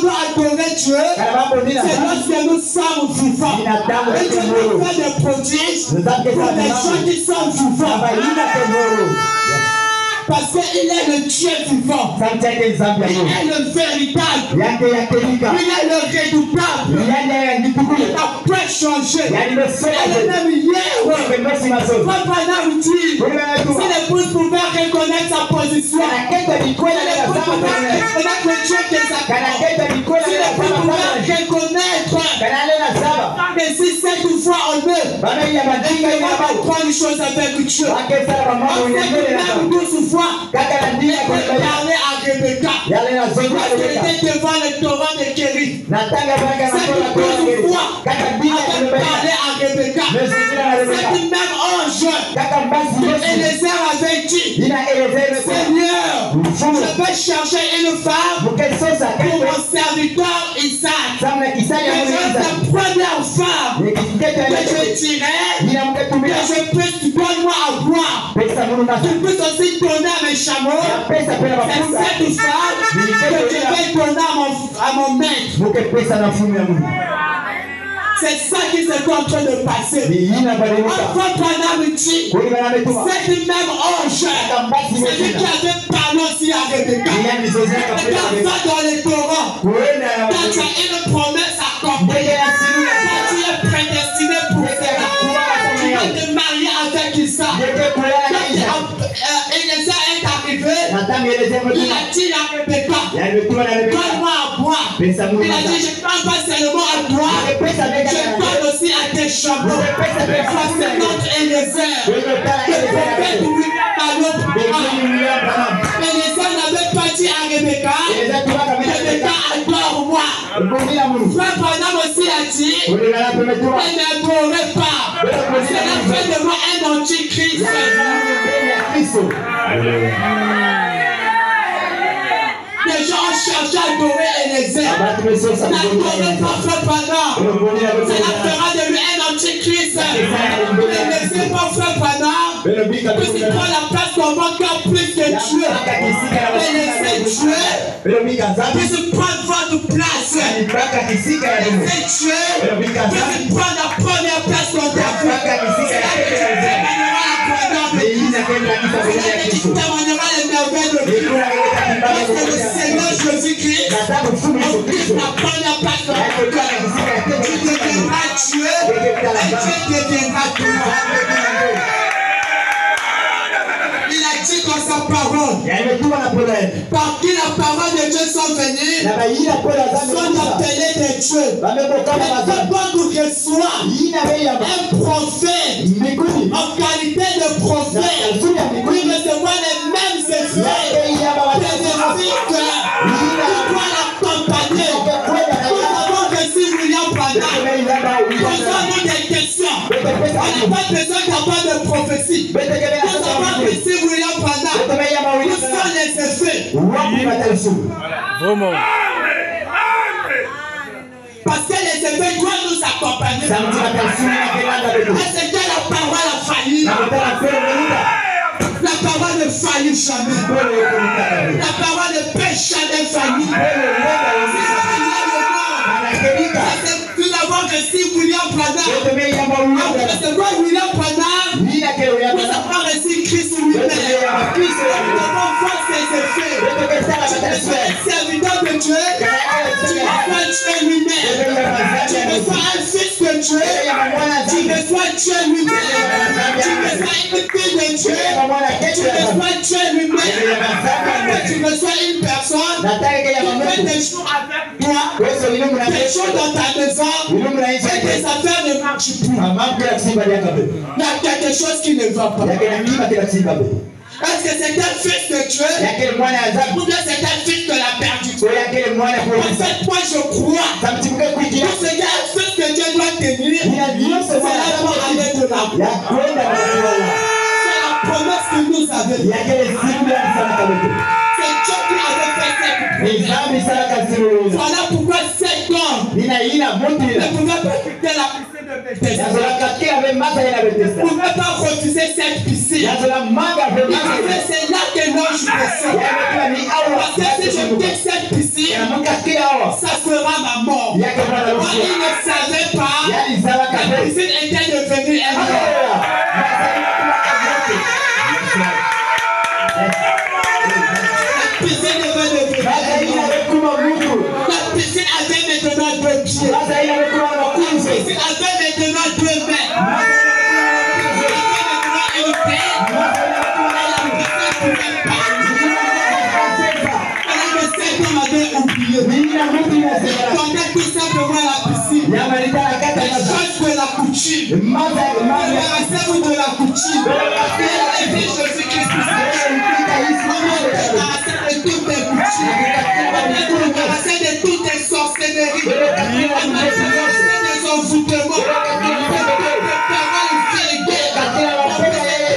doit adorer Dieu. C'est lorsque nous sommes vivants. Et Dieu nous fait des prodiges pour les gens qui sont vivants. Parce qu'il est le Dieu vivant. Il est le véritable. Il est le redoutable. Il n'a pas changé. Il est le même hier. Papa n'a dit, si l'épouse pouvait reconnaître sa position, si l'épouse pouvait reconnaître le Dieu qui est sa parole, si l'épouse pouvait reconnaître que si cette fois on meurt, il ne va pas prendre les choses avec Dieu. On fait même 12 fois. Il parlait à Rebecca. Parce qu'elle était devant le torrent de Kéry. Cette 12 fois, elle parlait à Rebecca. Cette même ange, Élézer avait dit, Seigneur, je vais chercher une femme pour mon serviteur Isaac. Mais la première femme que je dirais, que je peux, donne-moi à boire. Je peux aussi donner à mes chameaux. C'est cette femme que je vais donner à mon maître. C'est ça qui s'est en train de passer. Enfant Branham dit, cette même ange, c'est lui qui avait parlé aussi à Rebecca. Quand va dans les torrents, quand tu as une promesse accordée, quand tu es prédestiné pour cela, tu vas te marier avec Isaac. Élézer est arrivé, il a dit à Rebecca, donne-moi à boire. Il a dit, je ne parle pas seulement à boire, je parle aussi à tes chameaux. C'est notre Élézer. Le prophète lui a parlé. Élézer n'avait pas dit à Rebecca, Rebecca adore-moi. Frère Branham aussi a dit, elle ne mourrait pas. Cela fait de moi un antichrist. Les gens cherchent à adorer Élézer. N'adorez pas Frère Branham. Cela fera de lui un antichrist. Élézer pas Frère Branham. Puisqu'il prend la place qu'on voit encore plus que Dieu. Élézer Dieu. Puisqu'il prend votre place. Élézer Dieu. Puisqu'il prend la première place qu'on doit. Il témoignera les merveilles de Dieu. Parce que le Seigneur Jésus-Christ occupe la première place de la terre. Tu deviendras Dieu et Dieu deviendra toi. Il a dit dans sa parole, par qui la parole de Dieu sont venues, sont appelés des dieux. Mais quand nous reçoit un prophète, en qualité de prophète, il recevra les mêmes effets bénéfiques. Tu dois l'accompagner. Nous avons reçu William Branham. Posons-nous des questions. On n'a pas besoin d'avoir de prophétie. Nous avons reçu William Branham. Où sont les effets? Vraiment. Parce que les effets doivent nous accompagner. Est-ce que la parole a failli? La parole ne faillit jamais. La parole ne peut jamais faillir. Nous avons reçu William Branham. Après ce roi William Branham, nous avons reçu Christ lui-même. Nous avons voir ses effets. Tu es serviteur de Dieu. Tu reçois Dieu lui-même. Tu reçois un fils de Dieu. Tu reçois Dieu lui-même. Tu reçois une fille de Dieu. Tu reçois Dieu lui-même. Tu reçois une personne qui fait des choses avec toi, des choses dans ta maison, et tes affaires ne marchent plus. Il y a quelque chose qui ne va pas. Est-ce que c'est un fils de Dieu ou bien c'est un fils de la perdition? En fait, moi je crois que c'est un fils que Dieu doit tenir c'est la promesse de la promesse que nous avons. C'est Dieu qui avait fait cette promesse. Voilà pourquoi cet homme ne pouvait pas quitter la piscine de Bethesda. Ne pouvait pas refuser cette piscine. C'est là que moi je descends. Parce que si je quitte cette piscine, ça sera ma mort. Moi, il ne savait pas que la piscine était devenue un mort. La piscine avait maintenant 2 pieds. La piscine avait maintenant 2 mains. Elle avait maintenant une tête. Le Seigneur m'avait oublié. Pendant tout simplement la piscine. Les choses de la coutume. Débarrassez-vous de la coutume. Et Jésus-Christ. De toutes les coutumes, débarrasser de toutes les sorcelleries, débarrasser des envoûtements,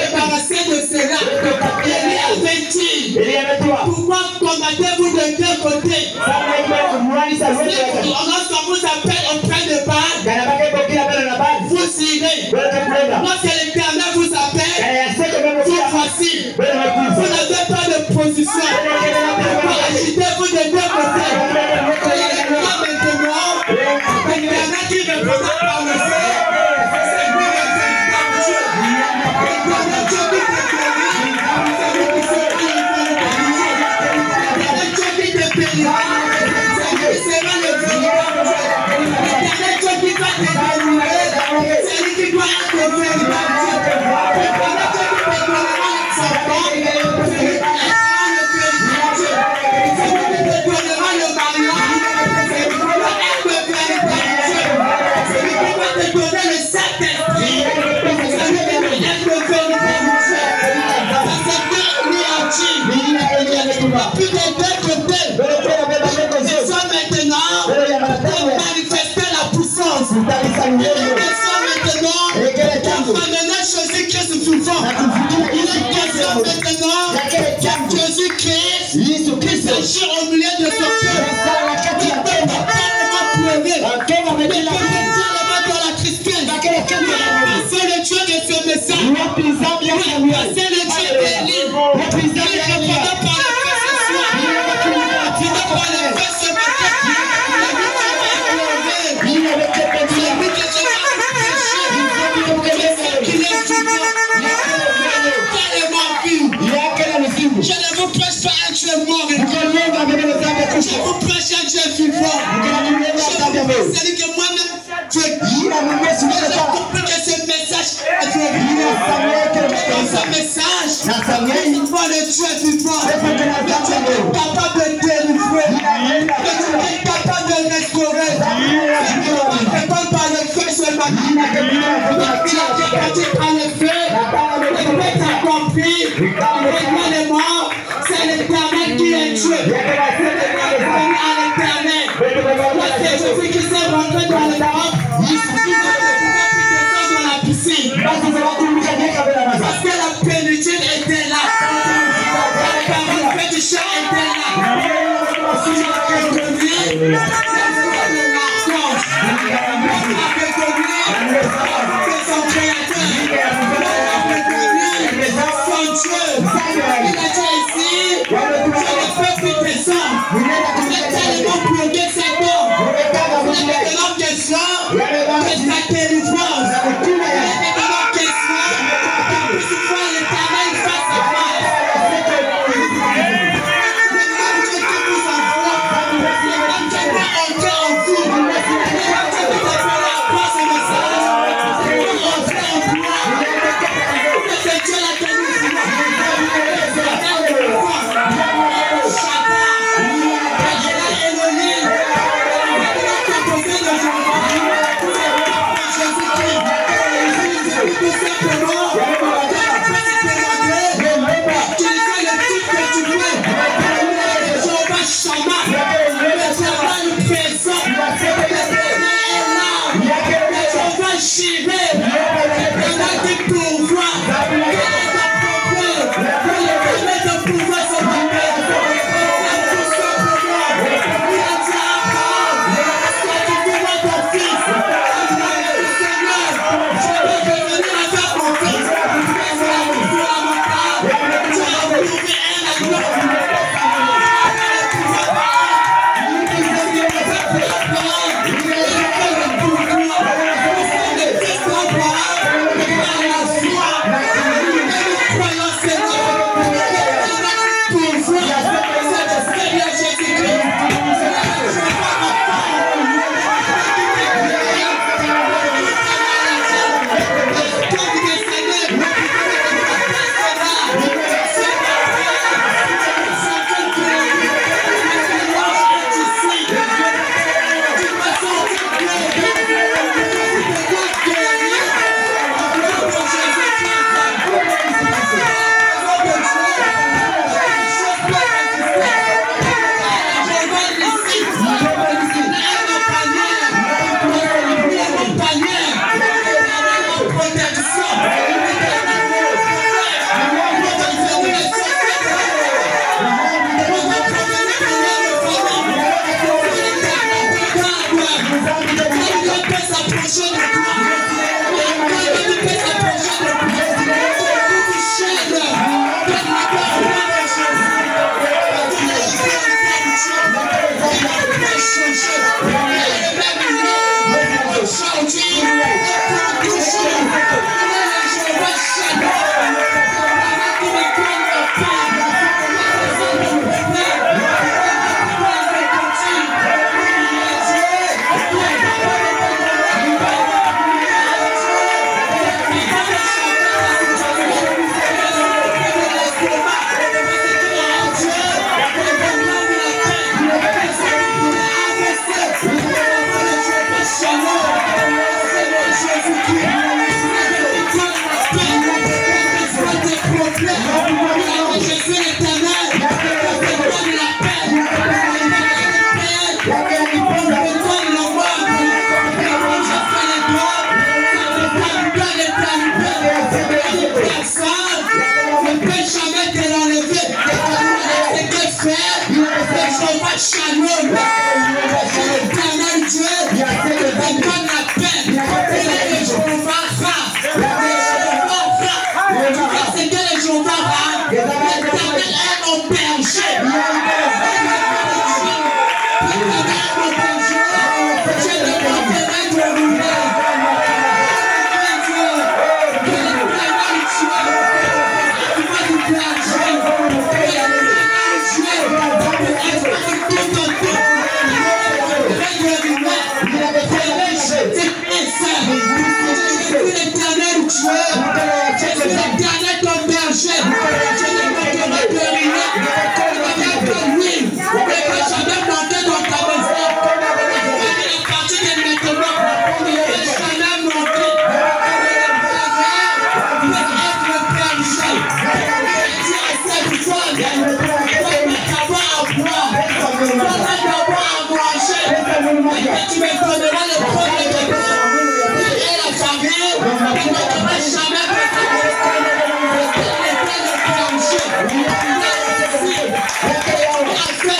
débarrasser de cela. Pourquoi combattez-vous de 2 côtés? Lorsqu'on vous appelle au train de balle, vous irez. Lorsque l'Éternel vous appelle, vous voici. Vous n'avez pas de position. Agitez-vous de 2 côtés. Maintenant, l'Éternel qui représente par le feu, c'est lui le véritable Dieu. L'Éternel Dieu qui te guérit, c'est lui qui sera le véritable Dieu. L'Éternel Dieu qui te bénira, c'est lui qui sera le véritable Dieu. L'Éternel Dieu qui va te délivrer, c'est lui qui doit être le véritable Dieu. L'Éternel Dieu qui te donnera son sang, c'est lui qui sera le véritable Dieu. C'est lui qui te donnera le mariage, c'est lui qui doit être le véritable Dieu. C'est lui qui va te donner le Saint-Esprit, c'est lui qui doit être le véritable Dieu. Ça c'est Dieu lui a dit. Plus des 2 côtés, ils sont maintenant pour manifester la puissance. Ils sont maintenant pour amener Jésus-Christ vivant. Il est question maintenant que Jésus-Christ qui s'agit au milieu de son peuple. Il ne peut pas tellement pleurer. Il ne peut pas tellement dans la tristesse. C'est le Dieu de ce message. C'est le Dieu d'Élie. Il répondra par le feu ce soir. Il répondra par le feu ce matin. Il a vu que je vais prêcher. Qu'il est vivant. Tellement vivant. Je ne vous prêche pas un Dieu mort. Je vous prêche un Dieu vivant. C'est-à-dire que moi-même, j'ai compris que ce message est vivant. Dans ce message, c'est pas le Dieu vivant. Le Dieu qui est capable de délivrer. Le Dieu qui est capable de restaurer. Le Dieu qui répond par le feu ce matin. Il a répondu par le feu. Le fait accompli. Regardez-moi, c'est l'Éternel qui est Dieu. C'est l'Éternel à l'Éternel. C'est Jésus qui s'est rentré dans le bain. Il ne pouvait plus descendre dans la piscine. Parce que la plénitude était là. La parole du chant était là. C'est le marquage. Son créateur. Son Dieu. Il a dit ici, je ne peux plus descendre. Vous êtes tellement bloqué cet homme. Vous êtes tellement question de sa délivrance. Vous êtes tellement question que plus souvent l'Éternel face à face. Le même Dieu qui vous envoie, le même Dieu qui Tu me donneras le premier de et la famille, tu ne donneras jamais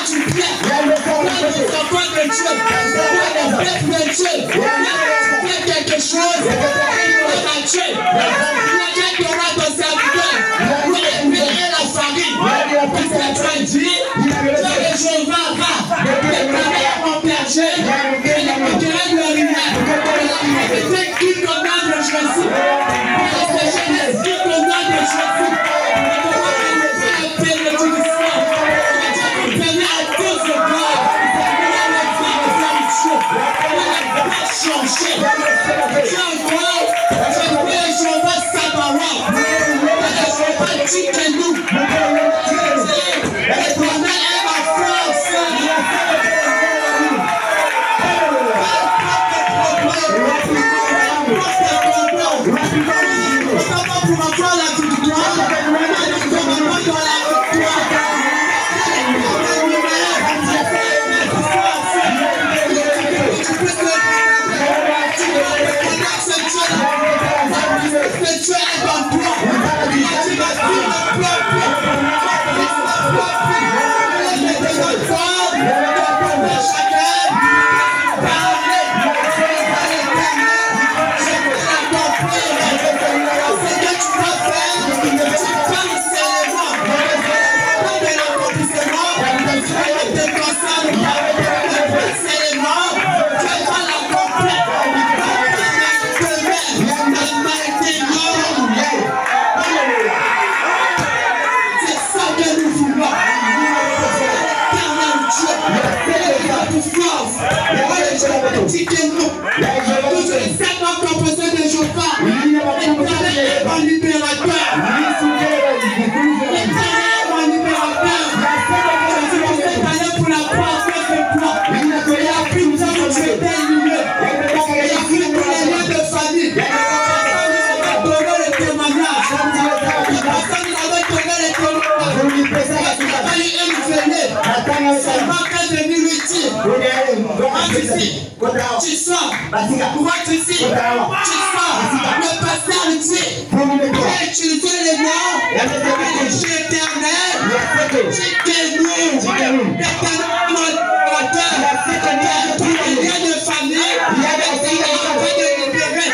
du bien. Les enfants de Dieu, les bêtes de Dieu, fais quelque chose à Dieu. Quelqu'un qui aura ton serviteur, et la famille, parce que tu as dit, que Jéhovah va, mon berger, et le procureur de l'humain. C'est qui commande le choisi. C'est Genèse qui commande le choisi. Tu sors, pourquoi tu dis, tu sors, le pasteur dit, utiliser les noms, Dieu éternel, l'éternel modérateur, le lien de famille, de libérer,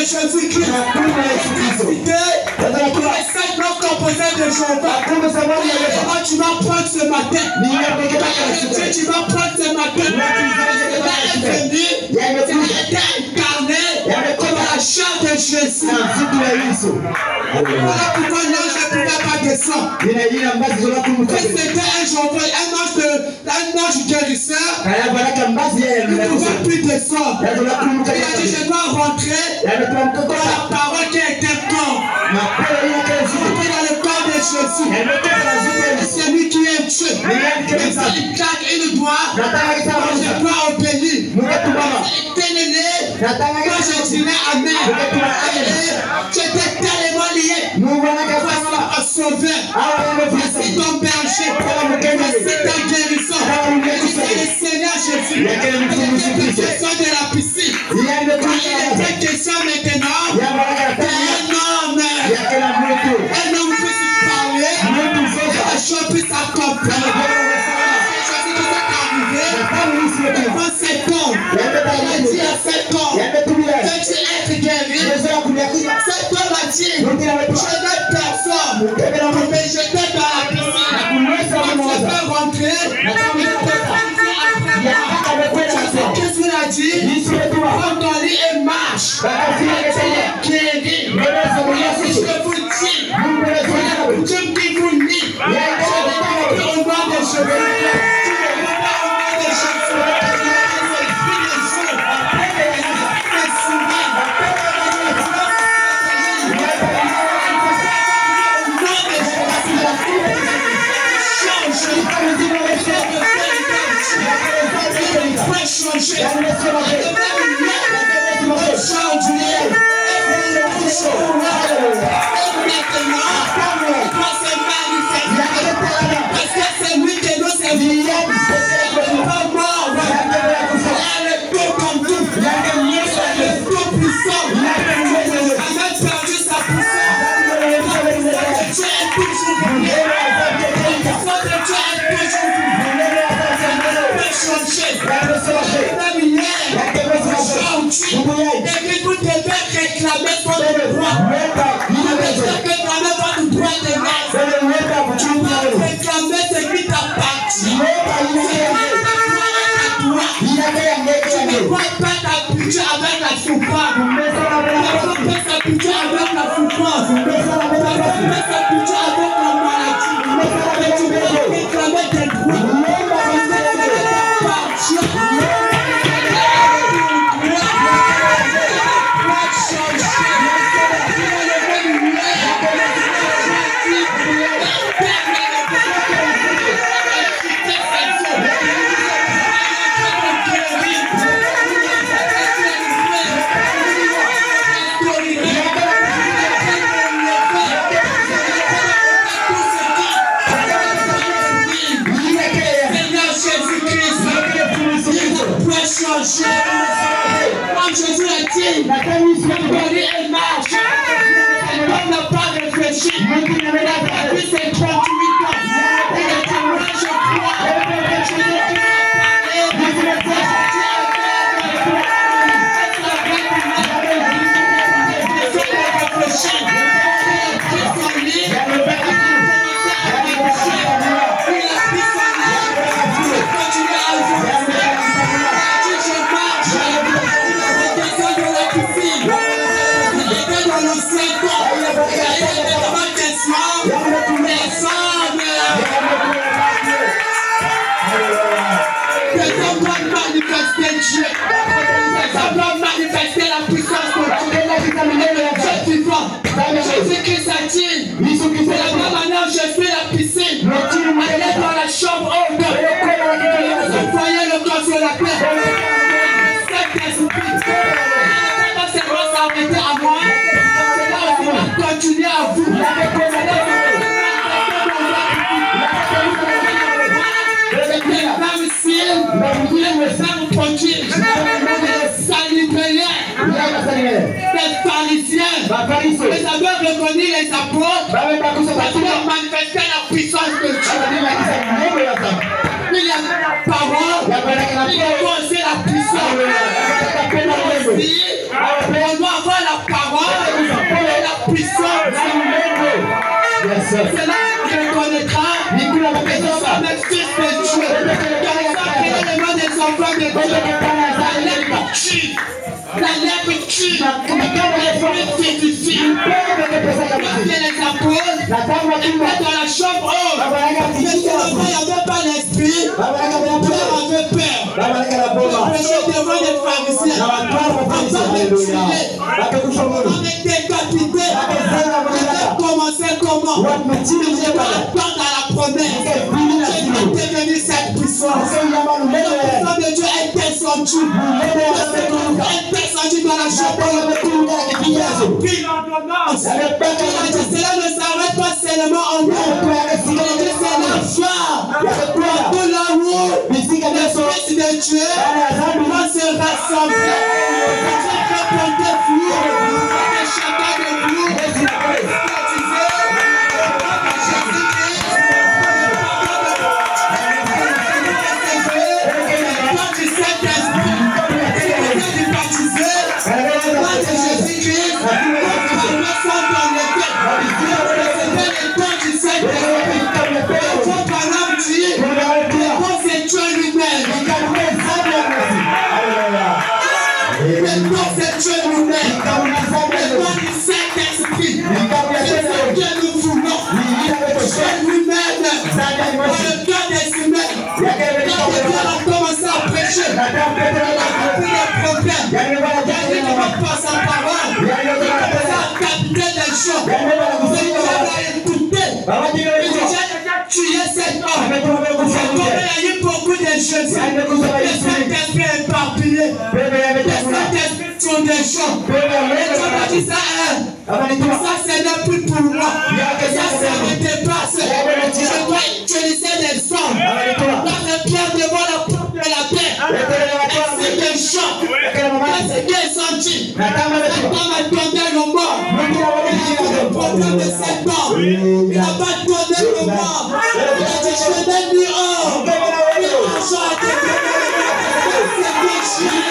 Jésus-Christ, pour les 5 blocs composés de Jéhovah, tu vas prendre ce matin. Tu vas prendre ce matin. Il est venu, il a été incarné comme la chair de Jésus. Voilà pourquoi l'ange ne pouvait pas descendre. C'était un ange guérisseur. Il ne pouvait plus descendre. Il a dit, je dois rentrer dans la parole qui est un corps. Rentrer dans le corps de Jésus. C'est lui qui est Dieu. Il claque une doigt. Moi, je dois obéir. Quand je dirais Amen, j'étais tellement lié. Voici un sauveur. Voici ton berger. Voici ta guérison. Voici le Seigneur Jésus. Il était question de la piscine. Il était question maintenant d'un homme. Un homme peut se parler. La chose peut s'accomplir. Devant cet homme, il a dit à cet homme, veux-tu être guéri? Cet homme a dit, je n'ai personne, mais je t'ai dans la piscine. Quand je peux rentrer, qu'est-ce qu'il a dit? Prends ton lit et marche. Guéri. Je vous dis, Dieu qui vous lit, je n'ai pas au nom de Jésus. Parce que c'est lui que nous servons. Et vous devez réclamer votre droit. Vous devez réclamer votre droit de naissance. Tu dois réclamer ce qui t'appartient. Tu ne dois pas t'habituer avec la souffrance. Tu ne dois pas t'habituer avec la souffrance. Tu ne dois pas t'habituer avec la maladie. Mais tu dois réclamer tes droits. Comme Jésus l'a dit, guéri et marche. On n'a pas réfléchi. Depuis ses 38 ans, il a dit, moi je crois. Ça doit manifester la puissance de Dieu. Jésus-Christ a dit, c'est la même manière que je fais la piscine. Allez dans la chambre haute. Voyez le consolateur. Saint-Esprit. Quand c'est moi s'arrêter à moi, c'est là aussi va continuer à vous. Même si le sang produit des salubriens, des pharisiens, les avaient reconnu les apôtres parce qu'ils ont manifesté la puissance de Dieu. Il y a la parole, il y a aussi la puissance. On doit avoir la parole et la puissance. C'est là qu'on reconnaîtra que nous sommes les fils de Dieu. Dans le nom des enfants de Dieu, la lèvre tue. La lèvre tue. revêtu. Il s'édifie. Il les appose. Dans la chambre haute. Mais il n'y avait pas l'esprit. Pierre avait peur. Le péché devant les pharisiens. On est décapité. On commencé comment? Je vais attendre à la promesse. Je vais devenir cette puissance. La puissance de Dieu est descendue. Elle est descendue dans la chambre. Il a pris l'ordonnance. Cela ne s'arrête pas seulement en nous. C'est la foi. Pour l'amour. L'esprit de Dieu va se rassembler. Chacun de vous, il y a eu beaucoup de choses. Les Saint-Esprit est éparpillé. Les Saint-Esprit sont des champs. Et tu m'as dit ça, ça c'est n'est plus pour moi. Ça me dépasse. Je dois utiliser les hommes. Dans Pierre devant la porte de la terre. C'est des champs. C'est des sentiers. Cet homme attendait le mort. Il a le problème de cet homme. Il n'a pas donné le mort. Il a dit je vais lui hors. Il a chanté. C'est des chiens.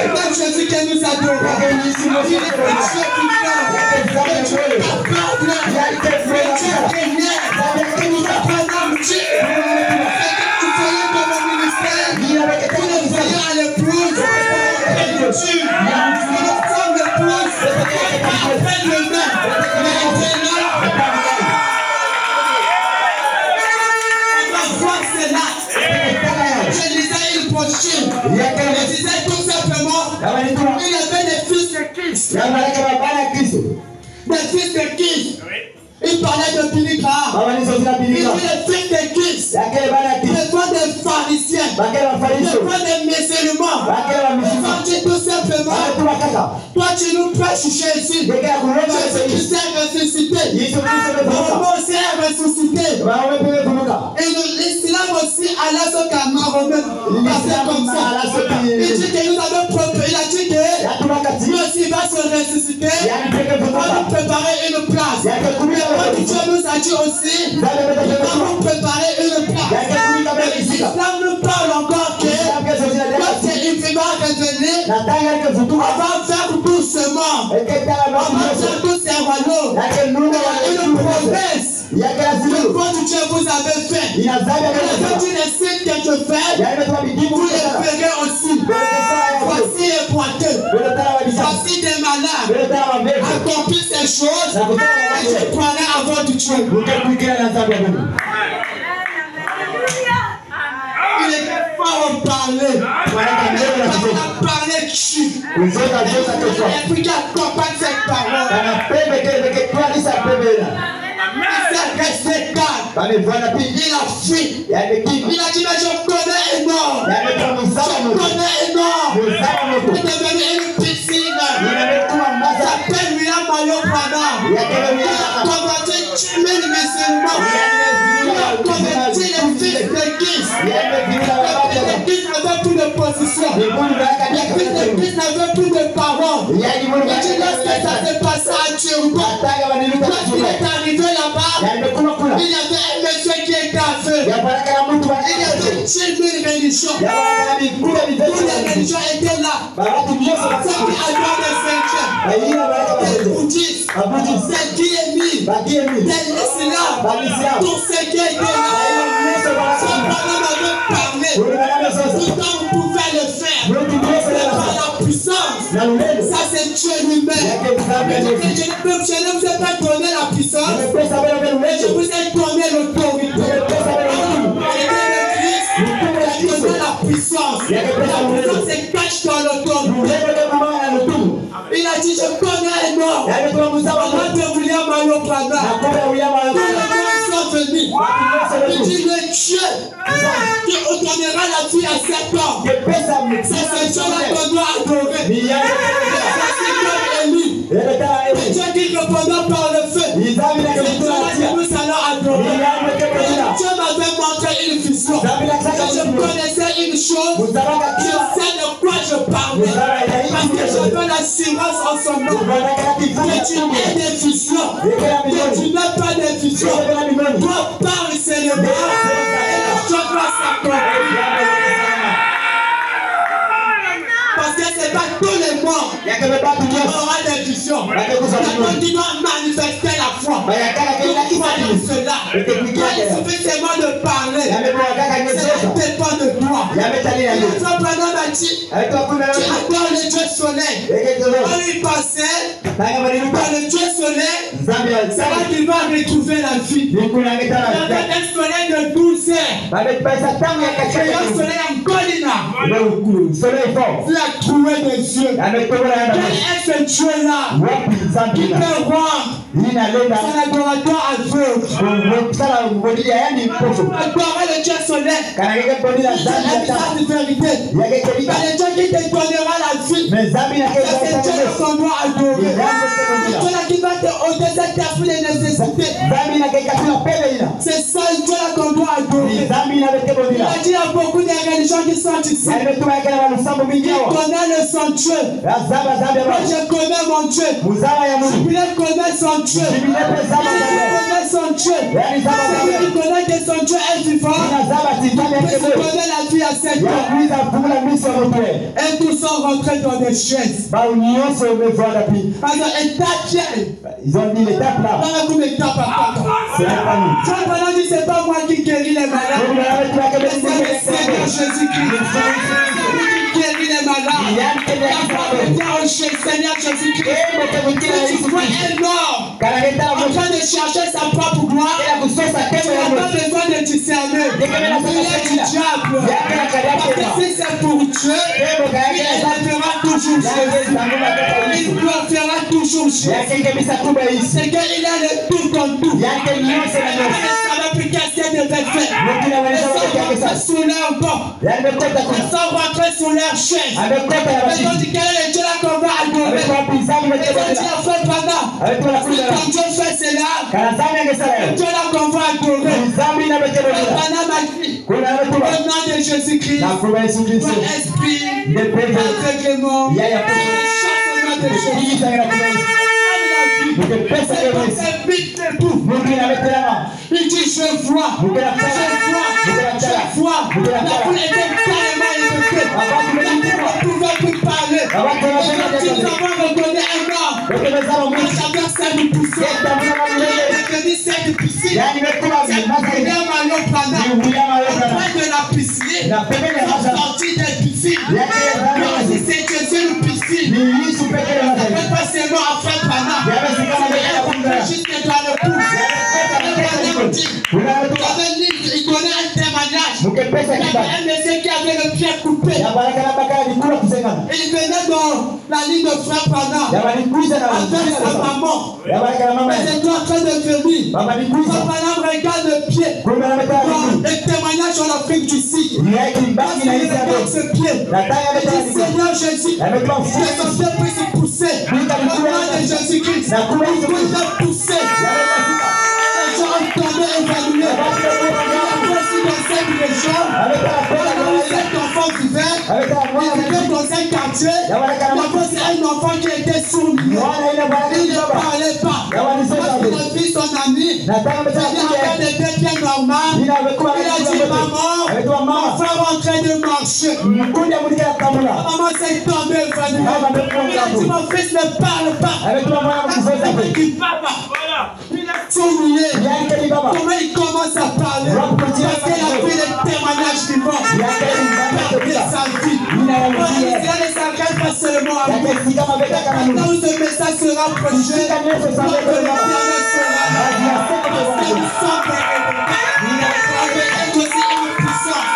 C'est Jésus qui nous adore. Il est péché plus fort. Il nous apprend Dieu. Tu soyez dans mon ministère. Tu nous soyez à l'épouse. Tu sommes l'épouse. Appelle le maire. Ma foi, c'est là. Je lisais une brochure. Je disais tout simplement, il y avait des fils de Christ. Des fils de Christ. Il parlait de Billy Graham. Il dit les fils de Christ. Devant des pharisiens. Devant des musulmans. Ils dit tout simplement, toi tu nous prêches Jésus. Jésus est ressuscité. Mahomet aussi est ressuscité. Et l'islam aussi à la Mahomet. Comme ça. Il dit que nous avons proposé. Il a dit que lui aussi va se ressusciter. On va nous préparer une place. Dieu nous a dit aussi, nous allons préparer une place. L'islam nous parle encore que lorsque il va revenir, on va faire doucement. On va faire tous ces royaumes. Une promesse. Le bon Dieu vous avez fait. Il a fait les signes que je fais. Vous les verrez aussi. Voici les boiteux. Voici des malades. Accomplis ces choses. Et je prendrai avant de tuer. parler. On a parlé qui? L'esprit qui accompagne cette parole. Il s'est resté calme. Il a fui. Il a dit, mais je connais énorme. Je connais énorme. Il est devenu une piscine. Il s'appelle William Mayo Branham. Il a converti 10 000 musulmans. Il a converti les fils d'église. Les églises n'avaient plus de position. Les églises n'avaient plus de parole. Il dit, lorsque ça s'est passé à Turbo, lorsqu'il est arrivé là-bas, il y avait un monsieur qui était aveugle. Il y avait 10 000 religions. Toutes les religions étaient là. Ceux qui adorent les cinquièmes, les bouddhistes, les guillemets, les islam, tous ceux qui étaient là. Son parole avait parlé. Pourtant, vous pouvez le faire. Par la puissance. Ça, c'est Dieu lui-même. Je ne vous ai pas donné la puissance. Je vous ai donné l'autorité. Christ a donné la puissance. La puissance se cache dans l'autorité. Il a dit, je connais énorme. On de William Mayo Branham. Tous les gens sont venus. Il dit, le Dieu qui donnera la vie à cet homme. C'est ce Dieu-là qu'on doit adorer. C'est Dieu qui répondra par le feu. C'est Dieu-là que nous allons adorer. Dieu m'avait montré une vision. Je connaissais une chose. Je sais de quoi je parlais. Parce que j'avais l'assurance en son nom. Que tu aies des visions. Que tu n'as pas de visions. Toi, parle seulement. Et la chose va s'accomplir. Parce que ce n'est pas tous les morts qui auront des visions. D'abord, qui doivent manifester la foi. Nous croyons cela. Il suffit seulement de parler. Cela dépend de toi. Notre Branham a dit, tu adores le Dieu soleil. On lui passait par le Dieu soleil, c'est là qu'il va retrouver la vie. Il y avait un soleil de 12 heures. Et un soleil en colina. Il a trouvé des yeux. Quel est ce Dieu-là qui peut rendre son adorateur aveugle? Adorer le Dieu soleil. C'est une vérité. Le Dieu qui te donnera la vie. C'est Dieu qu'on doit adorer. C'est Dieu qui va te ôter cette afflux de nécessité. C'est ça Dieu-là qu'on doit adorer. Il a dit à beaucoup de religions qui sont ici. Ils connaissent son Dieu. Moi je connais mon Dieu. Je connais son Dieu. Je connais son Dieu. Celui qui connaît que son Dieu est vivant. Je connais la vie à cet homme. Et tous sont rentrés dans des chaises. Alors, ils ont dit l'étape là. C'est pas nous. Jean Branham dit, c'est pas moi qui guéris les malades. C'est le Seigneur Jésus-Christ. Qui guérit les malades. La Seigneur Jésus-Christ. Tu vois énorme. En train de chercher sa propre gloire. Tu n'as pas besoin de discerner. Il est du diable. Parce que si c'est pour Dieu, il fera toujours Jésus. Il glorifiera toujours Jésus. C'est qu'il a le tout dans tout. Il ne savait plus qu'est-ce qu'il devait faire. Ils sont rentrés sous leur banc. Ils sont rentrés sous leur chaise. Ils ont dit quel est le Dieu là qu'on va adorer. Ils ont dit en fait pendant. Quand Dieu fait cela, le Dieu là qu'on va adorer. Branham a dit au nom de Jésus-Christ, ton esprit, aveuglement, le châtiment de Jésus. Il dit je vois, la foule était carrément éveillée. La foule ne pouvait plus parler. Nous avons reconnu un homme à travers cette poussière. Il a devenu cette piscine. C'est William Mayo Branham. Auprès de la piscine, ils sont sortis des piscines. Mais si c'est Jésus une piscine, ça ne fait pas seulement en fait Branham. Jusque dans le pouce. Il connaît un témoignage. un monsieur qui avait le pied coupé. Il venait dans la ligne de frappe pendant avec sa maman. Elle était en train de venir. Pendant regarde le pied. Le témoignage en Afrique du Sud. Parce qu'il regarde ce pied. Il dit Seigneur Jésus, que son pied puisse se pousser. Au nom de Jésus-Christ. Il peut pousser. Les gens ont tombé évanouis. Cet enfant vivait, il vivait dans un quartier. C'est un enfant qui était sourd. Il ne parlait pas. Il a vu son ami. Il avait des têtes bien normales. Il a dit maman, mon frère est en train de marcher. Maman s'est tombée évanouie. Il a dit mon fils ne parle pas. Il dit papa. Il a tourné. Comment il commence à parler? Parce qu'il a pris les témoignages du monde. Il a perdu sa vie. Il ne s'arrête pas seulement à vous. Maintenant où ce message sera prêché, notre Éternel sera là. Parce que nous sommes être aussi une puissance.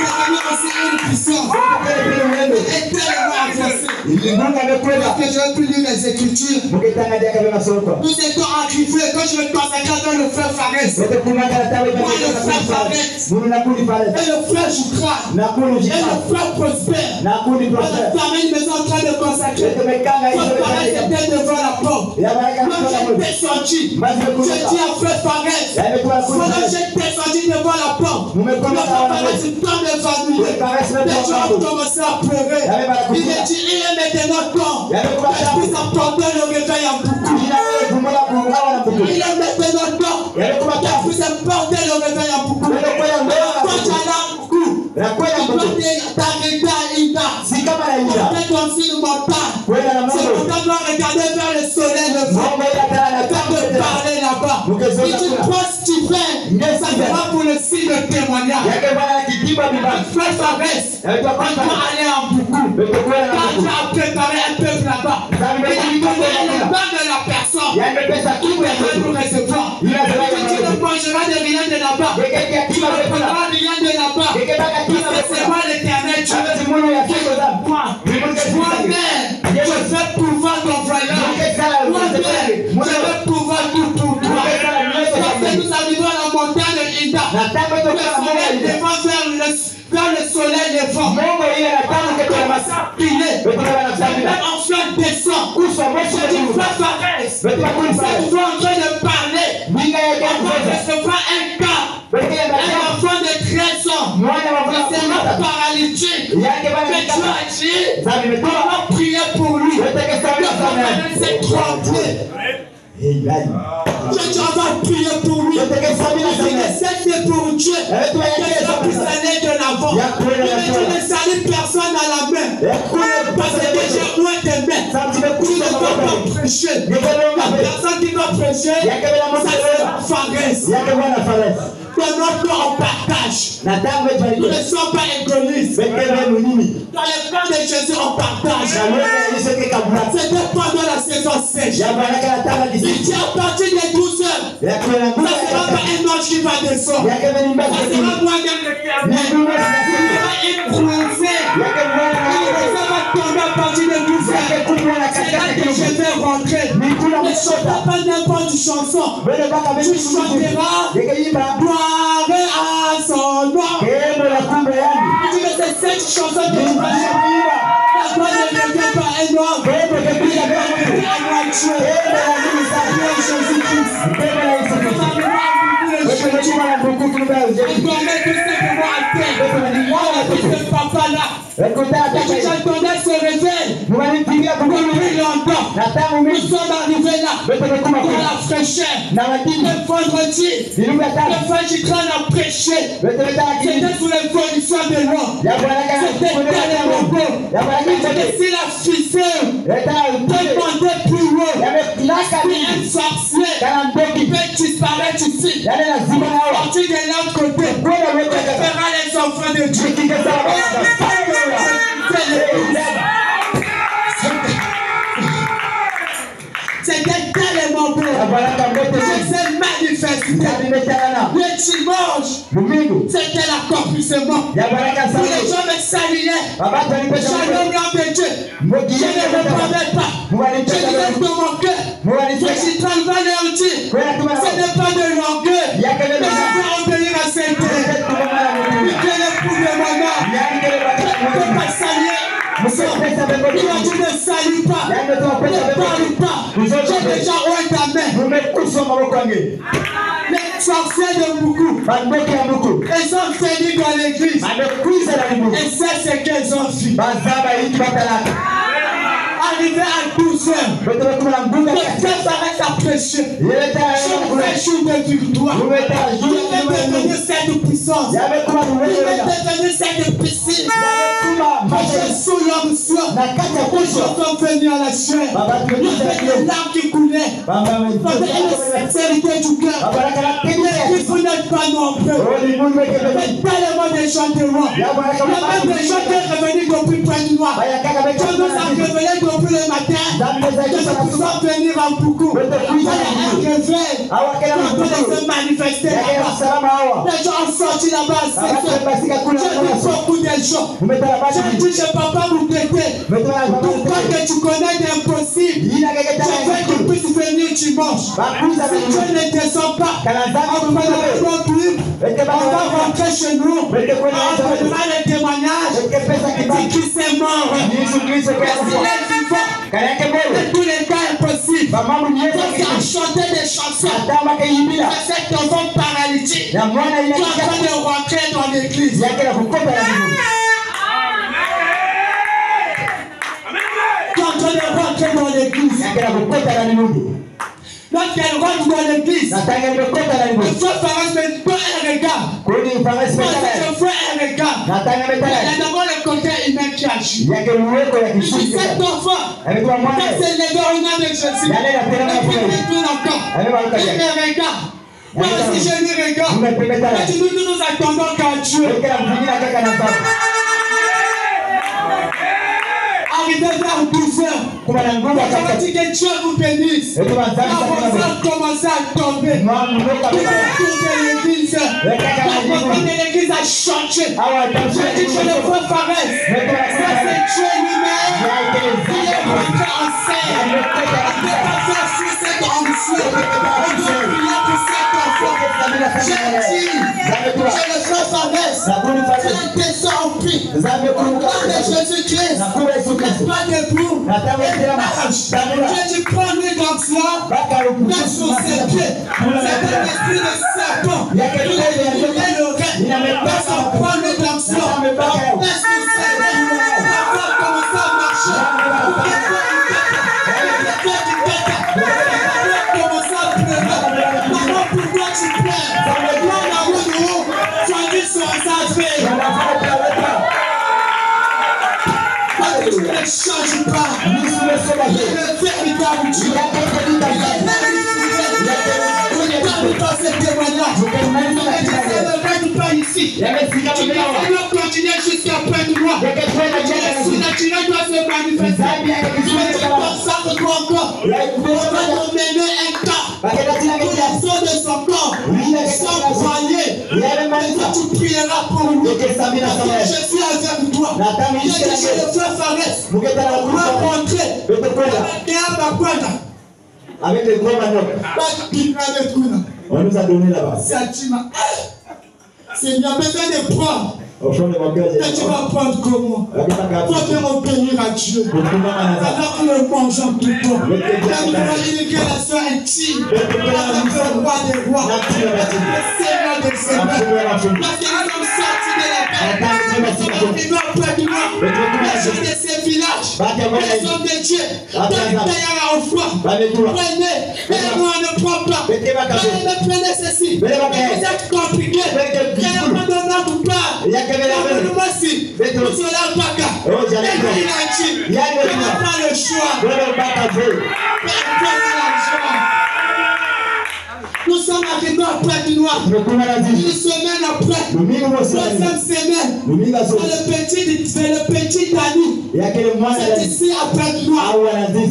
Devenir aussi une puissance. Et tellement avancé. Parce que je vais plus lire les Écritures. Nous étions arrivés quand je me consacrais dans le frère Fares. Moi, le frère Fares. Et le frère Joukra. Et le frère Prosper. On a fermé une maison en train de consacrer. Le frère Fares était devant la porte. Moi, j'étais sorti. Je dis à frère Fares. Voilà, j'étais sorti devant la porte. Le frère Fares tombe évanoui. Les gens ont commencé à pleurer. Il me dit, il est maintenant temps. Je puisse apporter le réveil à beaucoup. Il est maintenant temps. Je puisse apporter le réveil à beaucoup. Quand tu as là beaucoup, tu dois t'arrêter à Ida. Peut-être aussi le montagne. C'est pourquoi tu dois regarder vers le soleil levant. Faire de parler là-bas. Si tu penses tu fais, ça sera pour le signe de témoignage. Frère Fares, on doit aller en beaucoup. Quand tu as préparé un peuple là-bas, il faut le nom de la personne qui viendra nous recevoir. Tu ne mangeras de rien de là-bas. Tu ne prendras rien de là-bas. Parce que c'est moi l'Éternel Dieu. Moi-même, je vais pouvoir ton voyage. Moi-même, je vais pouvoir tout pour toi. Parce que nous arrivons à la montagne de Ida. Le soleil devant vers le soleil levant. Même enfant descend. Je dis frère Fares, cette fois en train de parler, on va recevoir un cas. Un enfant de 13 ans, c'est un paralytique. Mais tu as dit, on va prier pour lui. Le frère s'est trompé. Je dois prier pour lui. C'est pour Dieu. Que ça puisse aller de l'avant. Je ne salue personne à la main. Parce que j'ai moins de mains. Tu ne dois pas prêcher. La personne qui doit prêcher, ça sera Fares. Que notre on partage. Nous ne sommes pas égoïstes. Dans le plan de Jésus, on partage. C'était pendant la saison sèche. Il dit à partir des 12 heures, ça ne sera pas un ange qui va descendre. Ça sera moi-même l'Éternel. Il va éprouver. Ça va tomber à partir de 12 heures. C'est là que je vais rentrer. Ne chante pas n'importe une chanson. Tu chanteras gloire à son nom. Tu dis que c'est cette chanson que tu vas chanter. La gloire ne vient pas un homme. J'attendais ce réveil depuis longtemps. Nous sommes arrivés là pour la fraîcheur. Le vendredi, le frère Jikran a prêché. C'était sous l'évolution de l'homme. C'était tellement beau. Si la fissure demandait plus haut, un sorcier qui peut disparaître ici. Partir de l'autre côté, on fera les enfants de Dieu. C'était tellement beau. Je s'est manifesté. Le dimanche, c'était l'accomplissement. Tous les gens me saluaient. Shalom, l'homme de Dieu. Je ne me promets pas. Je disais dans mon cœur. Je suis travaillé en Dieu. Ce n'est pas de longueur. Mais je vais obéir à cette terre. Je ne peux pas saluer. Tu ne salues pas. Ne parle pas. J'ai déjà oint ta main. Les sorciers de beaucoup. Ils ont fini dans l'église. Et c'est ce qu'ils ont fait. Arrivé à 12 heures, le frère s'arrête à prêcher. Je fais jour de victoire. Je vais devenir cette puissance. Je vais devenir cette puissance. Je suis l'homme soir. Les gens sont venus à la chair. Il y avait des larmes qui coulaient. Il y avait une sincérité du cœur. Et vous n'êtes pas nombreux. Mais tellement de gens de moi. Il y a même des gens qui sont revenus depuis près du noir. Dieu nous a révélé depuis le matin. Que nous puissions venir en beaucoup. Il y a un réveil. Quand on se manifester là-bas. Les gens ont sorti là-bas. J'ai vu beaucoup de gens. J'ai dit, je ne peux pas vous traiter. Pourquoi que tu connais d'impossible? Je veux que tu puisses venir dimanche. Si Dieu ne descend pas, on va rentrer chez nous. On donnera les témoignages. Qui c'est mort. Tous les cas impossibles. Parce qu'on chantait des chansons. Cet enfant paralytique qui est en train de rentrer dans l'église. Qui est en train de rentrer dans l'église. Lorsqu'elle rentre dans l'église, le frère Faras me fait un regard. Je fais un regard. Il y a d'abord le côté humain qui agit. Cet enfant, quand c'est levé au nom de Jésus, il me regarde. Moi aussi je lui regarde. Nous attendons qu'à Dieu. Arrivé vers 12 heures, on a dit que Dieu vous bénisse. La voisin commence à tomber. Tout autour de l'église. La voisin de l'église a changé. Je dis, je le vois Fares. Ça c'est Dieu lui-même. Il est rentré en scène. On ne peut pas faire sur cet ancien. On doit prier pour cet enfant. J'ai dit, je le fais Fares. Tu descends au prix. Au nom de Jésus-Christ. Pas debout, et marche. Je dis, prends-lui dans cela, mets sur ses pieds. C'est un esprit de serpent. Il est l'oreille. Prends-lui dans cela, mets sur ses pieds. La voix commence à marcher. La voix commence à pleurer. Maman, pourquoi tu pleures? Toi, l'amour de haut, tu as dit sur sa vie. Tu ne changes pas. Le véritable Dieu. Dans ce témoignage. Je ne reste pas ici. Tu dois continuer jusqu'à près de moi. Le surnaturel doit se manifester. Je vais te consacrer toi encore. On va te mener un temps. Tous les os de son corps sont broyés. Et toi tu prieras pour nous. Je suis avec toi. Je le fais Fares. On va rentrer. Avec les gros maniocs. On nous a donné là-bas. Seigneur, besoin de prendre. Au fond de mon cœur, Et tu vas prendre comment? Faut faire obéir à Dieu. Alors que le mangeons tout le temps. Là, nous avons une relation intime avec le roi des rois. Le Seigneur des seigneurs. Parce que nous sommes sortis de la terre. Nous sommes près du nord. Les gens de ces villages. Les hommes de Dieu. Dans le taillard au froid. Prenez. Et moi, ne prends pas. Prenez ceci. Vous êtes compliqué. Tellement de notre part. Voici, nous sommes là, Baka. Il n'a pas le choix. Nous sommes arrivés après du noir. Une semaine après. Troisième semaine. C'est le petit Dani, c'est ici après moi.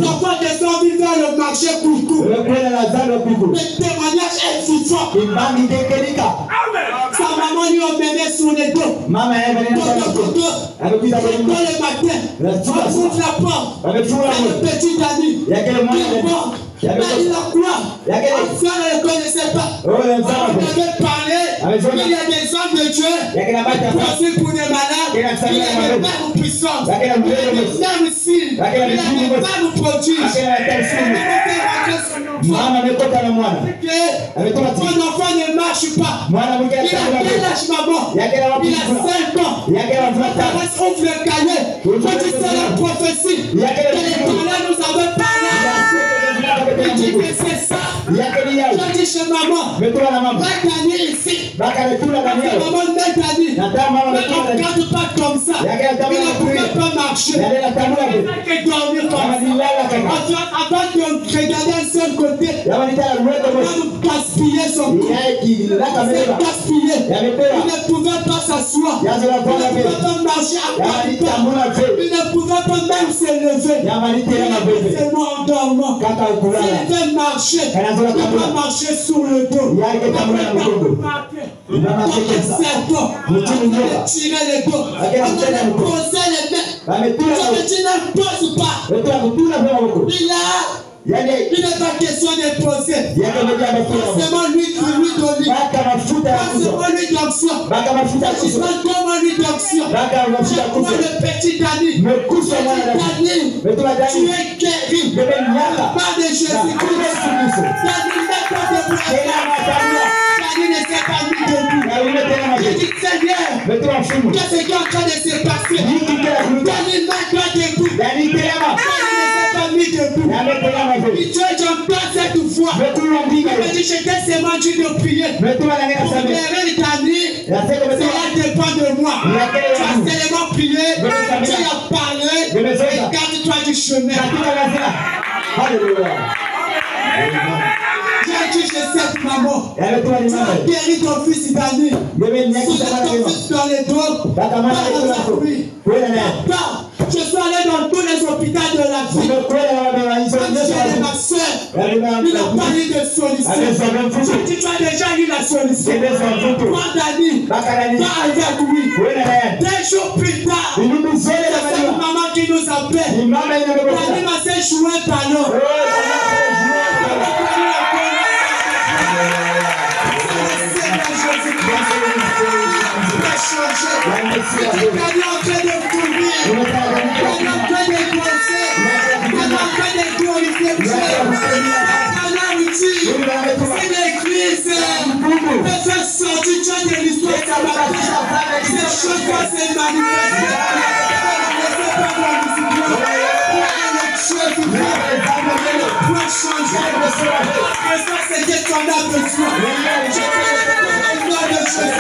L'enfant des hommes vit vers le marché Koukou. Le témoignage est souffrant. Sa maman lui a mené sur les dos. Le matin, on ouvre la porte. Le petit Dani, il a quoi? Enfant ne le connaissait pas. On avait parlé. Il y a des hommes de Dieu qui pour des malades. Il y a des femmes puissantes. Il y a des femmes ici. Il y a des femmes prodiges. Ton enfant ne marche pas. Il a quel âge, maman? Il a 5 ans. Ouvre le cahier. Quand tu sais la prophétie, que les parleurs nous avaient parlé. Il dit que c'est ça. Je dis chez maman, va gagner ici. Maman m'a gagné. Ne regarde pas comme ça. Il ne pouvait pas marcher. Il n'a que dormir comme ça. Avant de regarder un seul côté, il va nous gaspiller son corps. Il gaspillé. Il ne pouvait pas s'asseoir. Il ne pouvait pas marcher à part. Il ne pouvait pas même se lever. Il était seulement en dormant. Il devait marcher. Il ne peut pas marcher sur le dos. Il va marcher comme ça. Il va tirer les dos. Il va poser les mains. Tu ne poses pas. Il n'est pas question de poser. Seulement lui donner. Seulement lui d'onction. Seulement lui d'onction. Moi le petit Dani. Dani, tu es guéri. Par de Jésus-Christ. Dani n'est pas de bras. Dani ne s'est pas mis debout. Je dis Seigneur, qu'est-ce qui est en train de se passer? Dani n'est pas debout. Dani ne s'est pas mis debout. Il dit, j'entends cette fois. Il me dit, j'étais seulement dû de prier. Pour guérir Dani, cela dépend de moi. Tu as seulement prié, tu as parlé, regarde-toi du chemin. Alléluia. J'ai dit, je sais, maman. Tu as guéri ton fils Dani. Soulève ton fils dans les dos. Papa, je suis allé dans tous les hôpitaux de la vie. J'ai ma soeur. Il n'a pas eu de solution. Je dis, tu as déjà eu la solution. Moi, Dani, va avec lui. 2 jours plus tard, c'est une maman qui nous appelle. Dani m'a fait jouer un ballon. Il est en train de courir. Il est en train de danser. Il est en train de glorifier Dieu. C'est l'église. Peut faire sortir Dieu de l'histoire de ma vie. Ces choses doivent se manifester. Ne laissez pas voir l'histoire. Les choses doivent changer. Et ça, c'est ce qu'on a besoin. Je te le nom de Jésus.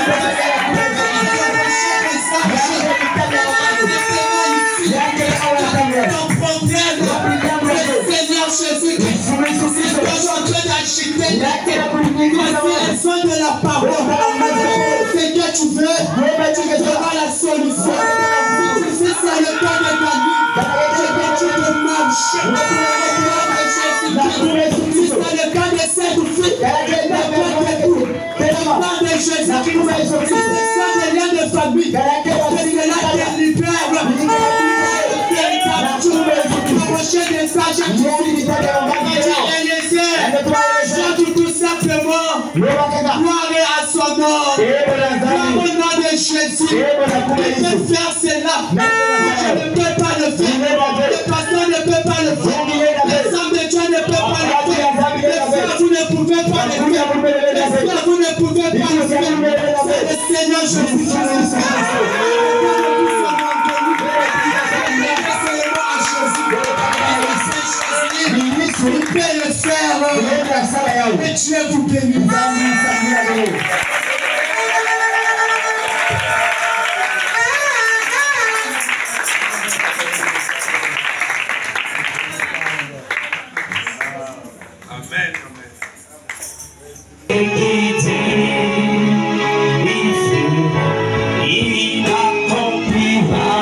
Ton problème, le Seigneur Jésus-Christ, c'est ce que je suis en train d'agiter. Voici la soin de la parole. C'est que tu veux, tu verras la solution. Si tu sais c'est le temps de Dani, c'est que tu te marches. Si c'est le cas de cette fille, le nom de Jésus-Christ, si c'est des liens de famille, c'est là qu'elle libère. Approchez des sages chante tout simplement gloire à son nom, gloire au nom de Jésus. Il peut faire cela. Je ne peux pas le faire. Le pasteur ne peut pas le faire. Les hommes de Dieu ne peuvent pas le faire. Les frères, vous ne pouvez pas le faire. Les frères, vous ne pouvez pas le faire. C'est le Seigneur Jésus. Il peut le faire. Et Dieu vous bénisse. Amen. Il accomplira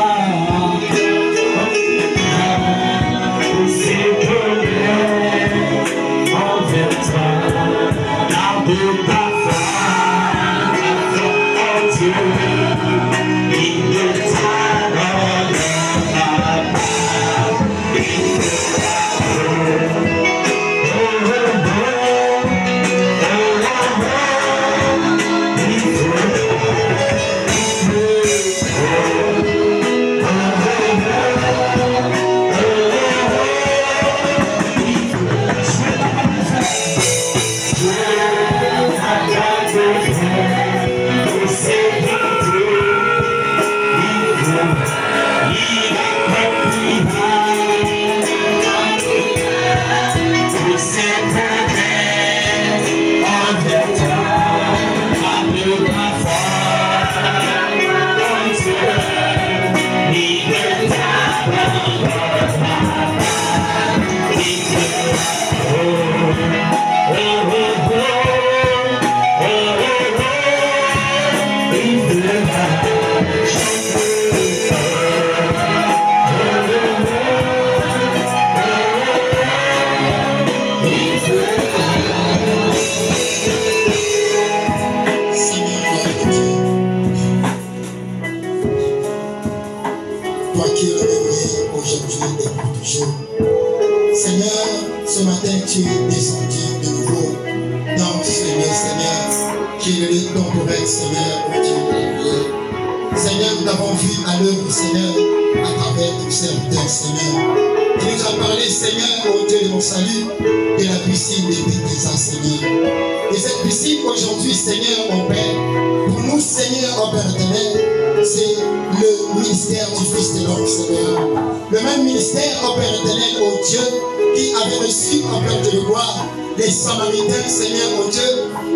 Les Samaritains, Seigneur, mon Dieu,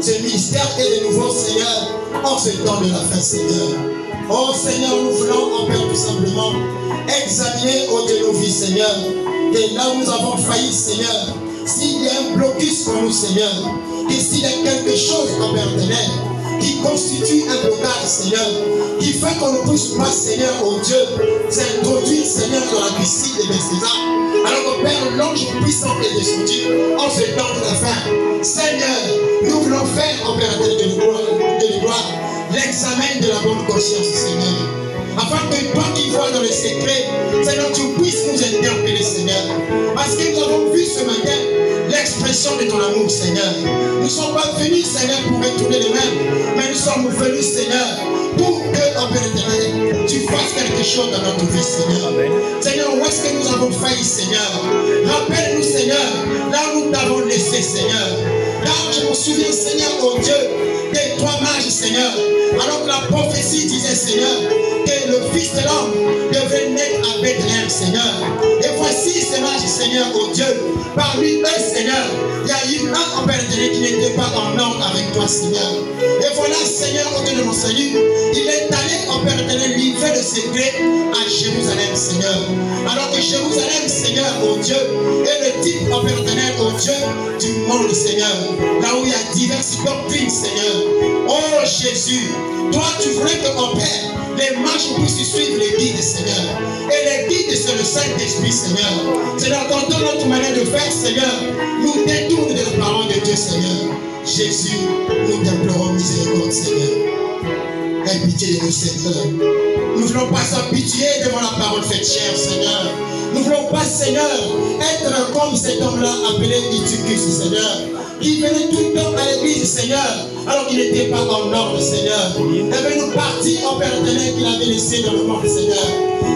ce ministère est de nouveau, Seigneur, en ce temps de la fin, Seigneur. Oh Seigneur, nous voulons, en Père, tout simplement, examiner au Dieu nos vies, Seigneur. Et là où nous avons failli, Seigneur, s'il y a un blocus pour nous, Seigneur, et s'il y a quelque chose, en Père éternel, qui constitue un blocage, Seigneur, qui fait qu'on ne puisse pas, Seigneur, oh Dieu, s'introduire, Seigneur, dans la piscine de Bethesda. Alors que Père, l'ange puissant est descendu en ce temps de la fin. Seigneur, nous voulons faire, en Père de gloire, l'examen de la bonne conscience, Seigneur. Afin que toi qui vois dans le secret, Seigneur, tu puisses nous interpeller, Seigneur. Parce que nous avons vu ce matin l'expression de ton amour, Seigneur. Nous ne sommes pas venus, Seigneur, pour retourner les mêmes, mais nous sommes venus, Seigneur, pour que, en Père éternel, tu fasses quelque chose dans notre vie, Seigneur. Seigneur, où est-ce que nous avons failli, Seigneur? Rappelle-nous, Seigneur, là où nous t'avons laissé, Seigneur. Là, je me souviens, Seigneur, oh Dieu, des trois mages, Seigneur. Alors que la prophétie disait, Seigneur, que le Fils de l'homme devait naître à Bethléem, Seigneur. Et voici ces mages, Seigneur, oh Dieu. Parmi eux, Seigneur, il y a eu un, en Père éternel, qui n'était pas en ordre avec toi, Seigneur. Et voilà, Seigneur, au Dieu de mon salut, il est allé, en Père éternel, livrer le secret à Jérusalem, Seigneur. Alors que Jérusalem, Seigneur, oh Dieu, est le type, en Père éternel, oh Dieu, du monde, Seigneur. Là où il y a diverses doctrines, Seigneur. Oh Jésus, toi, tu voulais que, mon Père, les marches puissent suivre les guides, Seigneur. Et les guides, c'est le Saint-Esprit, Seigneur. Seigneur, dans notre manière de faire, Seigneur, nous détournons de la parole de Dieu, Seigneur. Jésus, nous t'implorons miséricorde, Seigneur. Aie pitié de nous, Seigneur. Nous ne voulons pas s'habituer devant la parole faite chair, Seigneur. Nous ne voulons pas, Seigneur, être comme cet homme-là appelé Eutychus, Seigneur, qui venait tout le temps à l'église, Seigneur, alors qu'il n'était pas en ordre, Seigneur. Il avait une partie en Père éternel qu'il avait laissée dans le monde, Seigneur.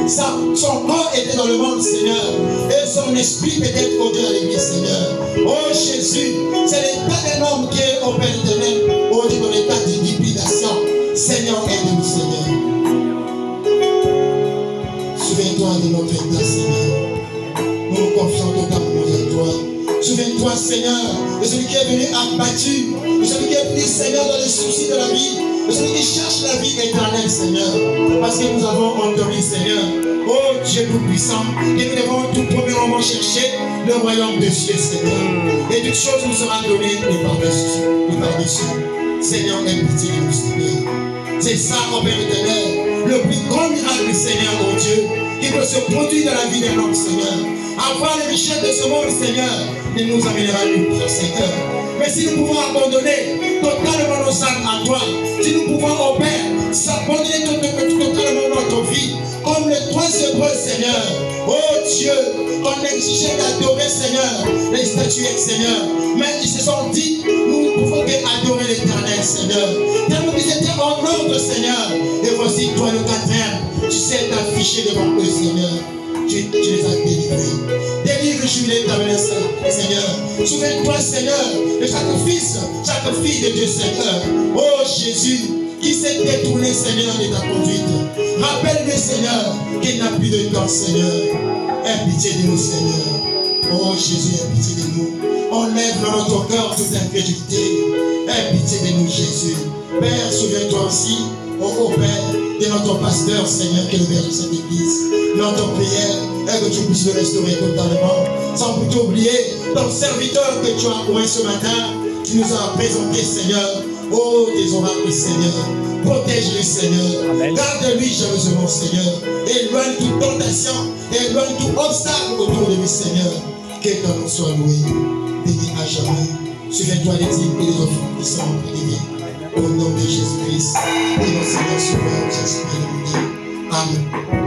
Son corps était dans le monde, Seigneur, et son esprit peut-être au-delà de l'église, Seigneur. Oh Jésus, c'est l'état d'un homme qui est au Père éternel, au-delà de l'état de dépilation. Seigneur, aide-nous, Seigneur. Souviens-toi de notre état, Seigneur. Nous nous confions totalement en toi. Souviens-toi, Seigneur, de celui qui est venu abattu, de celui qui est venu, Seigneur, dans les soucis de la vie, de celui qui cherche la vie éternelle, Seigneur. Parce que nous avons entendu, Seigneur, oh Dieu tout-puissant, que nous devons tout premièrement chercher le royaume de Dieu, Seigneur. Et toute chose nous sera donnée de par-dessus. Seigneur, aie pitié de nous, Seigneur. C'est ça, mon Père éternel, le plus grand miracle, Seigneur, mon Dieu, qui peut se produire dans la vie d'un homme, Seigneur. Avoir les richesses de ce monde, Seigneur, il nous amènera nulle part, Seigneur. Mais si nous pouvons abandonner totalement nos âmes à toi, si nous pouvons, au Père, s'abandonner totalement notre vie, comme les trois Hébreux, Seigneur. Oh Dieu, on exigeait d'adorer, Seigneur, les statuettes, Seigneur. Mais ils se sont dit, nous ne pouvons qu'adorer l'éternel, Seigneur. Tellement qu'ils étaient en ordre, Seigneur. Et voici, toi, le quatrième, tu sais t'afficher devant eux, Seigneur. Tu les as délivrés. Délivre, jubilé, ta menace, Seigneur. Souviens-toi, Seigneur, de chaque fils, chaque fille de Dieu, Seigneur. Oh Jésus, qui s'est détourné, Seigneur, de ta conduite. Rappelle-le, Seigneur, qu'il n'a plus de temps, Seigneur. Aie pitié de nous, Seigneur. Oh Jésus, aie pitié de nous. Enlève dans notre cœur toute incrédulité. Aie pitié de nous, Jésus. Père, souviens-toi aussi, oh Père, de notre pasteur, Seigneur, qui est le Père de cette église. Notre prière est que tu puisses le restaurer totalement. Sans plutôt oublier ton serviteur que tu as oint ce matin, qui nous a présenté, Seigneur. Oh, tes oracles, Seigneur. Protège-le, Seigneur. Garde-lui jalousement, Seigneur. Éloigne toute tentation. Éloigne tout obstacle autour de lui, Seigneur. Que ton nom soit loué. Béni à jamais. Souviens-toi des dîmes et des offrandes qui sont prélevées. Au nom de Jésus-Christ et notre Seigneur Sauveur, Jésus-Christ. Amen.